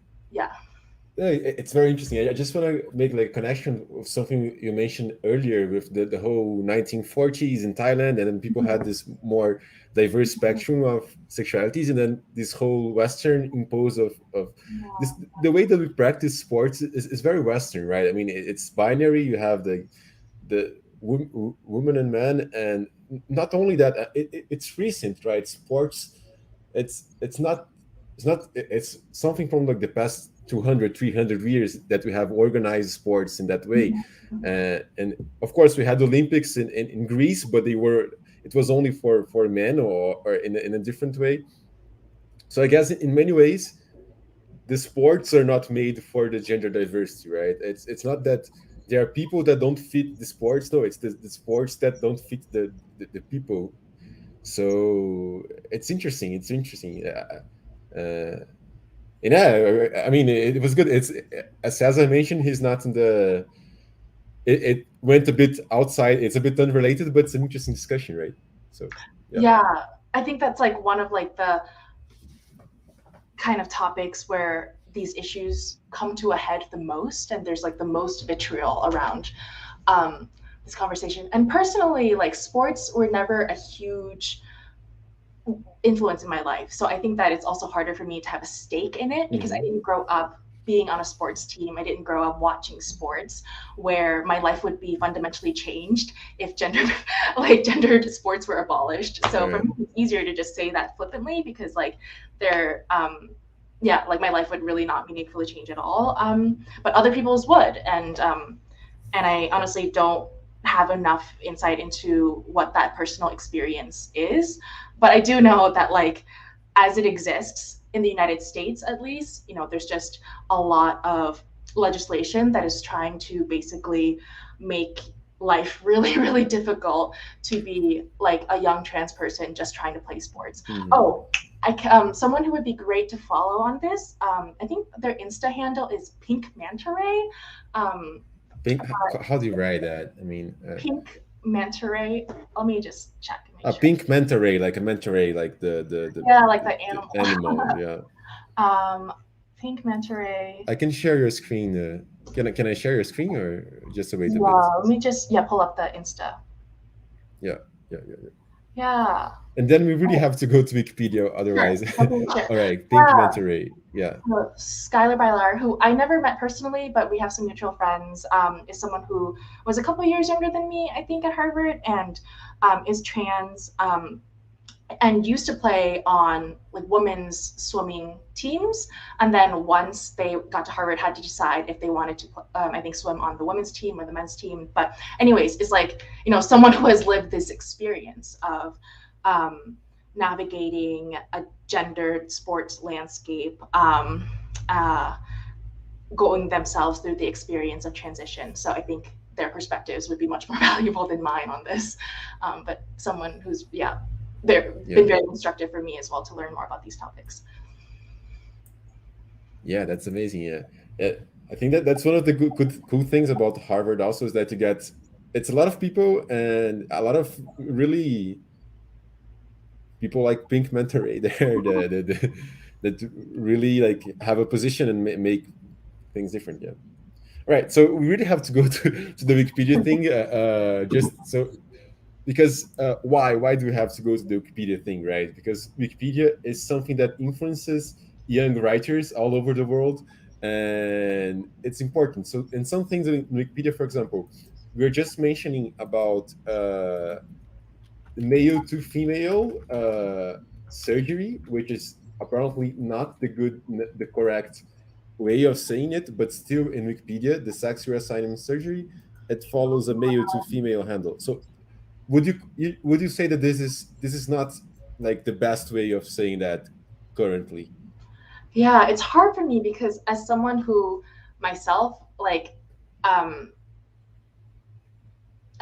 S1: It's very interesting. I just want to make like a connection with something you mentioned earlier with the whole 1940s in Thailand, and then people had this more diverse spectrum of sexualities, and then this whole Western impose of this, the way that we practice sports is very Western, right? I mean, it's binary. You have the woman and man, and not only that, it's recent, right? Sports, it's not it's something from like the past 200 300 years that we have organized sports in that way. And of course we had Olympics in Greece, but it was only for men, or in a different way. So I guess in many ways the sports are not made for the gender diversity, right? It's not that there are people that don't fit the sports. No, it's the sports that don't fit the people. So it's interesting. I mean, it was good. It's as I mentioned, he's not in the. It went a bit outside. It's a bit unrelated, but it's an interesting discussion, right? So
S2: I think that's like one of like the kind of topics where these issues come to a head the most, and there's like the most vitriol around this conversation. And personally, like sports were never a huge influence in my life, so I think that it's also harder for me to have a stake in it, because I didn't grow up being on a sports team. I didn't grow up watching sports, where my life would be fundamentally changed if gendered sports were abolished. So for me, it's easier to just say that flippantly, because like they're like my life would really not meaningfully change at all. But other people's would, and I honestly don't have enough insight into what that personal experience is. But I do know that, like, as it exists in the United States, at least, there's just a lot of legislation that is trying to basically make life really, really difficult to be like a young trans person just trying to play sports. Someone who would be great to follow on this, I think their Insta handle is Pink Manta Ray.
S1: How do you write that? I mean,
S2: Pink Manta Ray. Let me just check.
S1: A pink manta ray, like a manta ray, like the
S2: like the animal. Pink Manta Ray.
S1: I can share your screen. Can I share your screen, or just wait a bit?
S2: Let me just pull up the Insta.
S1: Yeah. And then we really have to go to Wikipedia
S2: Sure,
S1: otherwise.
S2: something to share.
S1: All right, pink
S2: Yeah.
S1: mentor rate. Yeah.
S2: Skylar Bylar, who I never met personally, but we have some mutual friends, is someone who was a couple years younger than me, I think, at Harvard, and is trans, and used to play on like women's swimming teams. And then once they got to Harvard, had to decide if they wanted to, I think, swim on the women's team or the men's team. But anyways, it's like, you know, someone who has lived this experience of navigating a gendered sports landscape, going themselves through the experience of transition. So I think their perspectives would be much more valuable than mine on this. But someone who's, they've been very instructive for me as well to learn more about these topics.
S1: Yeah, that's amazing. Yeah. I think that's one of the cool things about Harvard also, is that you get, it's a lot of people and a lot of really people like Pink Mentor there that really like have a position and make things different. Yeah. All right. So we really have to go to the Wikipedia thing. Just so, because why do we have to go to the Wikipedia thing, right? Because Wikipedia is something that influences young writers all over the world, and it's important. So in some things in Wikipedia, for example, we're just mentioning about male to female surgery, which is apparently not the correct way of saying it, but still in Wikipedia, the sex reassignment surgery, it follows a male to female handle. So would you say that this is not like the best way of saying that currently?
S2: Yeah, it's hard for me because as someone who myself, like, I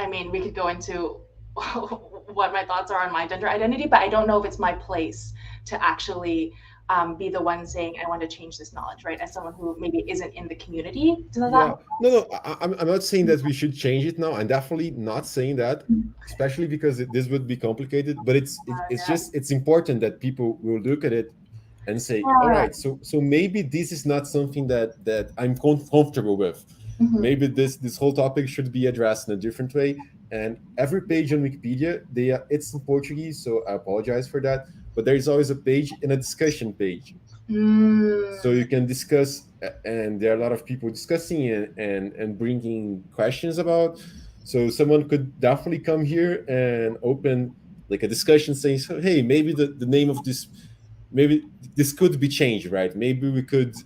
S2: mean, we could go into what my thoughts are on my gender identity, but I don't know if it's my place to actually be the one saying I want to change this knowledge, right? As someone who maybe isn't in the community, does that make sense?
S1: No, I'm not saying that we should change it now. I'm definitely not saying that, especially because this would be complicated. But it's important that people will look at it and say, all right, so maybe this is not something that I'm comfortable with. Maybe this whole topic should be addressed in a different way. And every page on Wikipedia, it's in Portuguese, so I apologize for that. But there is always a page and a discussion page. So you can discuss, and there are a lot of people discussing and bringing questions about. So someone could definitely come here and open like a discussion saying, so, hey, maybe the name of this, maybe this could be changed, right? Maybe we could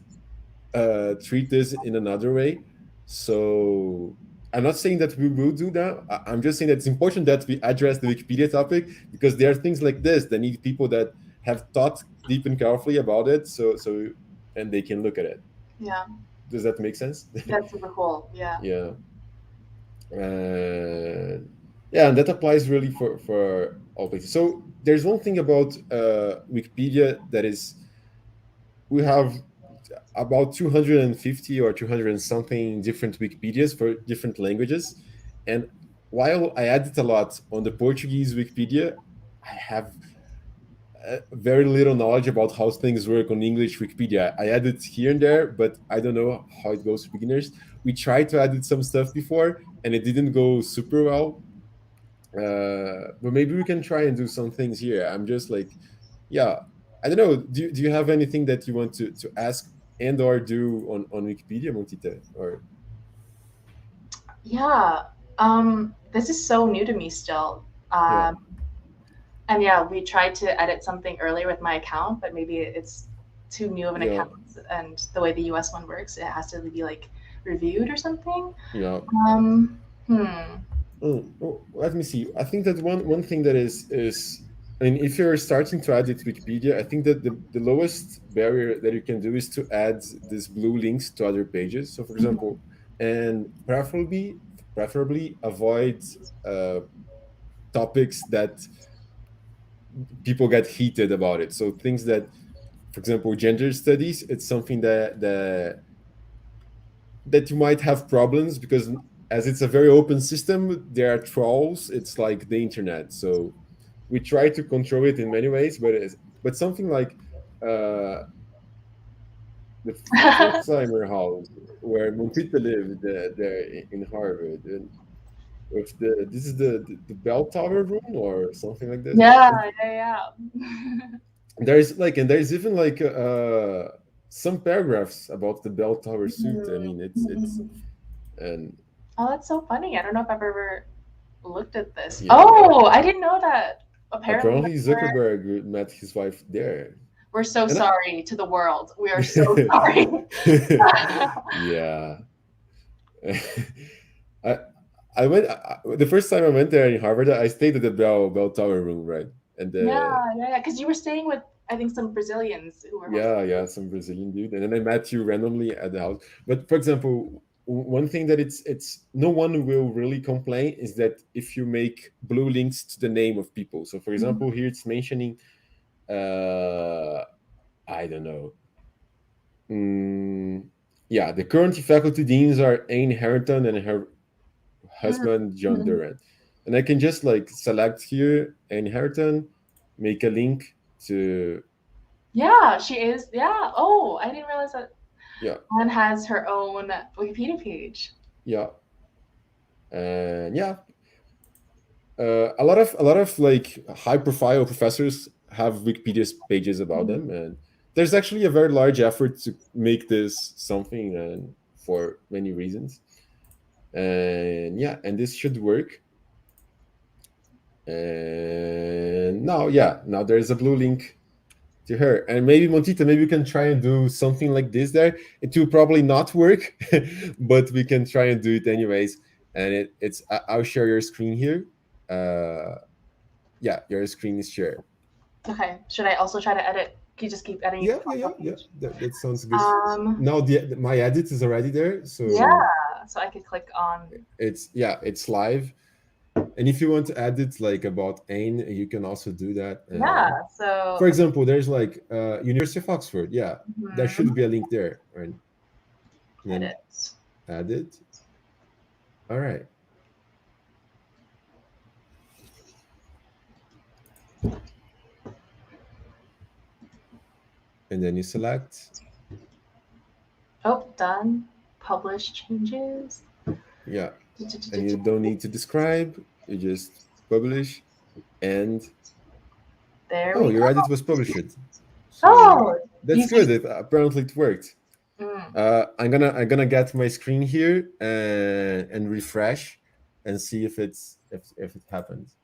S1: treat this in another way. So I'm not saying that we will do that. I'm just saying that it's important that we address the Wikipedia topic, because there are things like this that need people that have thought deep and carefully about it, so and they can look at it.
S2: Yeah.
S1: Does that make sense?
S2: That's super cool. Yeah.
S1: Yeah. Yeah, and that applies really for all places. So there's one thing about Wikipedia that is, we have about 250 or 200 and something different Wikipedias for different languages. And while I edit a lot on the Portuguese Wikipedia, I have very little knowledge about how things work on English Wikipedia. I edit here and there, but I don't know how it goes for beginners. We tried to edit some stuff before, and it didn't go super well. But maybe we can try and do some things here. I'm just like, yeah, I don't know. Do you have anything that you want to ask and or do on Wikipedia, Montita? Or
S2: yeah, this is so new to me still. And yeah, we tried to edit something earlier with my account, but maybe it's too new of an account, and the way the US one works, it has to be like reviewed or something.
S1: Yeah. Let me see. I think that one thing that is, I mean, if you're starting to edit Wikipedia, I think that the lowest barrier that you can do is to add these blue links to other pages. So, for example, and preferably avoid topics that people get heated about it. So things that, for example, gender studies, it's something that you might have problems, because as it's a very open system, there are trolls. It's like the internet. So we try to control it in many ways, but something like the Alzheimer house where Montita lived there in Harvard. And with this is the bell tower room or something like this.
S2: Yeah,
S1: And
S2: yeah,
S1: there's even like some paragraphs about the bell tower suit. I mean, it's
S2: yeah.
S1: and
S2: Oh, that's so funny. I don't know if I've ever looked at this.
S1: yeah,
S2: Oh, I didn't know that. Apparently,
S1: apparently Zuckerberg met his wife there.
S2: we're so
S1: And
S2: sorry to the world. We are so sorry.
S1: yeah. I I went the first time I went there in Harvard. I stayed at the bell tower room, right? And
S2: Yeah. Because you were staying with, I think, some Brazilians who were hosting.
S1: yeah, some Brazilian dude, and then I met you randomly at the house. But for example, one thing that it's no one will really complain is that if you make blue links to the name of people. So for example, here it's mentioning, I don't know. Yeah, the current faculty deans are Anne Harrington and her husband John
S2: Mhm.
S1: Durant, and I can just like select here Anne Harrington, make a link to
S2: Yeah, she is. Yeah. Oh, I didn't realize that
S1: yeah
S2: Anne has her own Wikipedia page.
S1: yeah and yeah a lot of like high profile professors have Wikipedia pages about them, and there's actually a very large effort to make this something and for many reasons, and yeah, and this should work. And now there's a blue link to her, and maybe Montita, maybe we can try and do something like this there. It will probably not work but we can try and do it anyways. And I'll share your screen here. Yeah, your screen is shared.
S2: Okay. Should I also try to edit? Can you just keep editing
S1: Yeah,
S2: the
S1: yeah, yeah,
S2: profile
S1: yeah.
S2: page?
S1: That sounds good.
S2: Um,
S1: Now my edit is already there,
S2: yeah.
S1: so
S2: So I could click on.
S1: it's live. And if you want to add it like about Ain, you can also do that.
S2: Yeah.
S1: For
S2: So
S1: example, there's like University of Oxford. Yeah, there should
S2: mhm,
S1: be a link there, right? And then
S2: edit.
S1: add it. All right. And then you select.
S2: Oh, done. Publish changes.
S1: Yeah. And you don't need to describe. You just publish. And
S2: There
S1: oh,
S2: we
S1: your
S2: go.
S1: edit was published. So
S2: Oh,
S1: that's
S2: these are.
S1: good. Apparently it worked.
S2: Mm.
S1: I'm gonna get my screen here and refresh and see if it happens.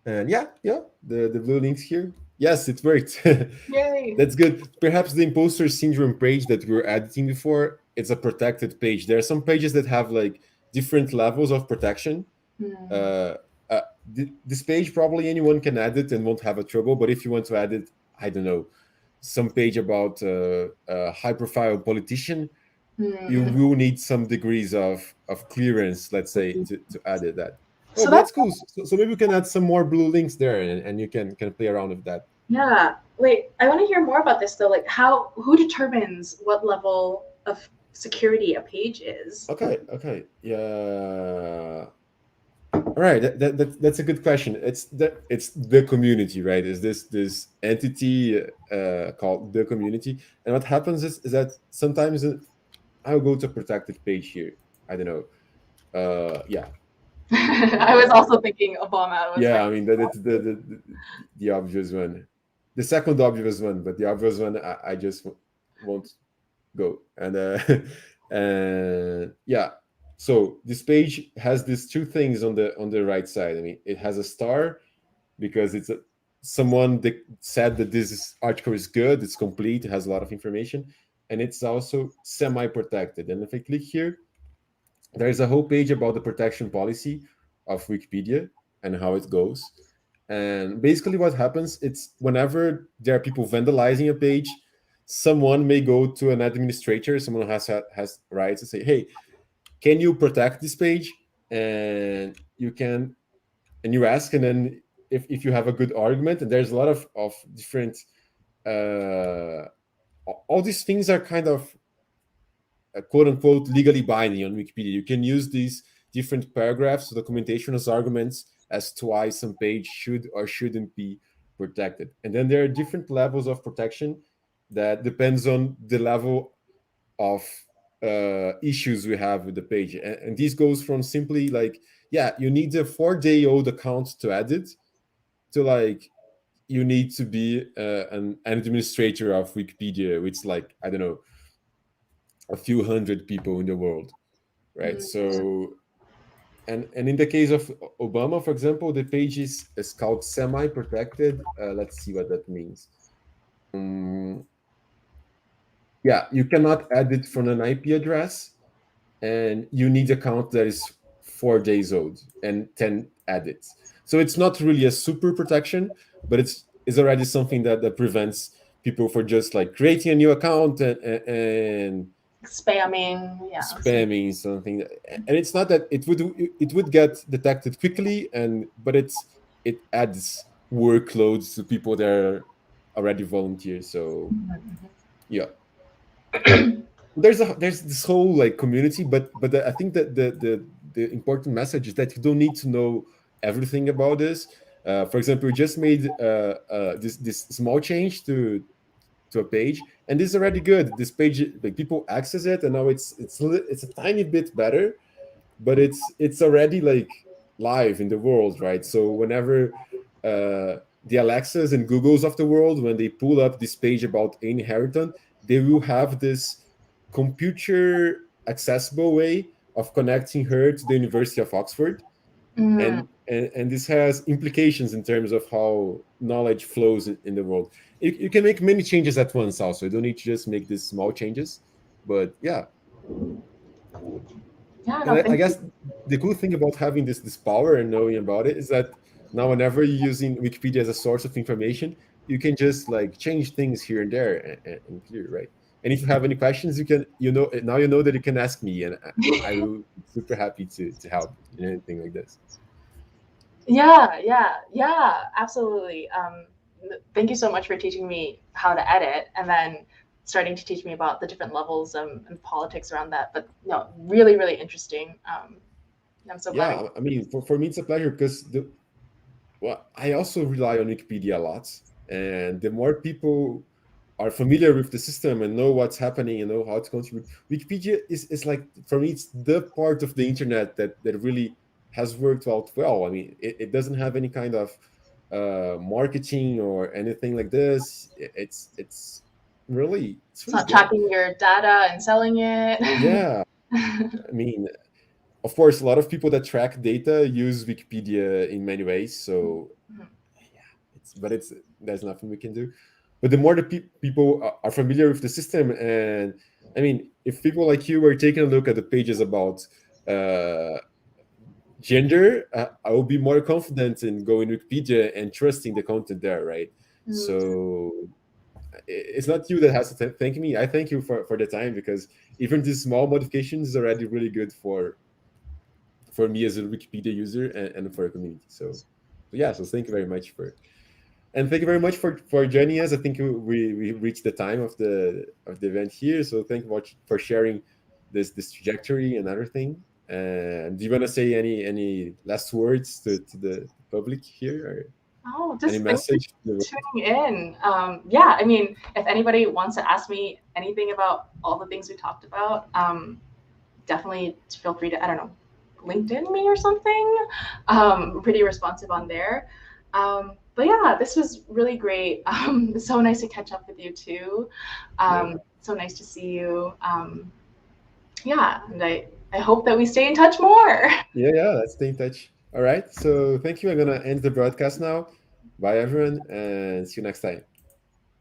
S1: And yeah, the blue links here. Yes, it worked.
S2: Yay.
S1: That's good. Perhaps the imposter syndrome page that we were editing before, it's a protected page. There are some pages that have like different levels of protection.
S2: Mm.
S1: Uh, this page probably anyone can add it and won't have a trouble. But if you want to add it, I don't know, some page about a high-profile politician, you
S2: Mm.
S1: will need some degrees of clearance, let's say, to add it that. Oh,
S2: So
S1: but
S2: that's
S1: that's cool. So maybe we can add some more blue links there, and you can play around with that.
S2: yeah. Wait, I want to hear more about this though. Like who determines what level of security a page is?
S1: Okay, yeah. All right, that's a good question. It's the community, right? Is this entity called the community? And what happens is that sometimes I'll go to a protected page here. I don't know. Yeah,
S2: I was also thinking Obama. I was
S1: yeah.
S2: like,
S1: I mean that's the obvious one, the second obvious one, but the obvious one I just won't go. And and yeah, so this page has these two things on the right side. I mean, it has a star because someone that said that article is good, it's complete, it has a lot of information, and it's also semi-protected. And if I click here, there's a whole page about the protection policy of Wikipedia and how it goes. And basically what happens, it's whenever there are people vandalizing a page, someone may go to an administrator, someone has rights to say, hey, can you protect this page? And you ask, and then if you have a good argument, and there's a lot of different uh all these things are kind of quote unquote legally binding on Wikipedia. You can use these different paragraphs, documentation as arguments as to why some page should or shouldn't be protected. And then there are different levels of protection that depends on the level of issues we have with the page. And this goes from simply like, yeah, you need a 4-day-old account to edit, to like, you need to be an administrator of Wikipedia, which like, I don't know, a few hundred people in the world, right? So, and in the case of Obama, for example, the page is called semi-protected. Let's see what that means. Yeah, you cannot edit from an IP address, and you need an account that is 4 days old and 10 edits. So it's not really a super protection, but it's already something that prevents people for just like creating a new account and
S2: spamming
S1: something. And it's not that it would get detected quickly, but it adds workloads to people that are already volunteers. So yeah. There's this whole like community, but I think that the important message is that you don't need to know everything about this. For example, we just made this small change to a page, and this is already good. This page, like, people access it, and now it's a tiny bit better, but it's already like live in the world, right? So whenever the Alexas and Googles of the world, when they pull up this page about Anne Harrington, they will have this computer accessible way of connecting her to the University of Oxford. And this has implications in terms of how knowledge flows in the world. You can make many changes at once also. You don't need to just make these small changes. But yeah.
S2: Yeah,
S1: and I guess the cool thing about having this power and knowing about it is that now whenever you're using Wikipedia as a source of information, you can just like change things here and there and clear, right? And if you have any questions, now you know that you can ask me, and I will be super happy to help in anything like this.
S2: Yeah, absolutely. Thank you so much for teaching me how to edit, and then starting to teach me about the different levels and politics around that. But no, really, really interesting. I'm so glad.
S1: Yeah, I mean, for me, it's a pleasure because I also rely on Wikipedia a lot, and the more people are familiar with the system and know what's happening and know how to contribute, Wikipedia is like, for me, it's the part of the internet that really has worked out well. I mean, it doesn't have any kind of marketing or anything like this. It's really,
S2: it's not tracking your data and selling it.
S1: Yeah. I mean, of course, a lot of people that track data use Wikipedia in many ways. So yeah, there's nothing we can do. But the more the people are familiar with the system, and I mean, if people like you were taking a look at the pages about gender, I will be more confident in going to Wikipedia and trusting the content there, right? So it's not you that has to thank me. I thank you for the time, because even these small modifications is already really good for me as a Wikipedia user and for a community. So yeah, so thank you very much and thank you very much for joining us. I think we reached the time of the event here. So thank you much for sharing this trajectory and everything. And do you want to say any last words to the public here?
S2: Oh, just
S1: any message?
S2: Tuning in. Yeah, I mean, if anybody wants to ask me anything about all the things we talked about, definitely feel free to, I don't know, LinkedIn me or something. Pretty responsive on there. But yeah, this was really great. It's so nice to catch up with you too. So nice to see you. Yeah, and I hope that we stay in touch more.
S1: Yeah, let's stay in touch. All right, so thank you. I'm gonna end the broadcast now. Bye everyone, and see you next time.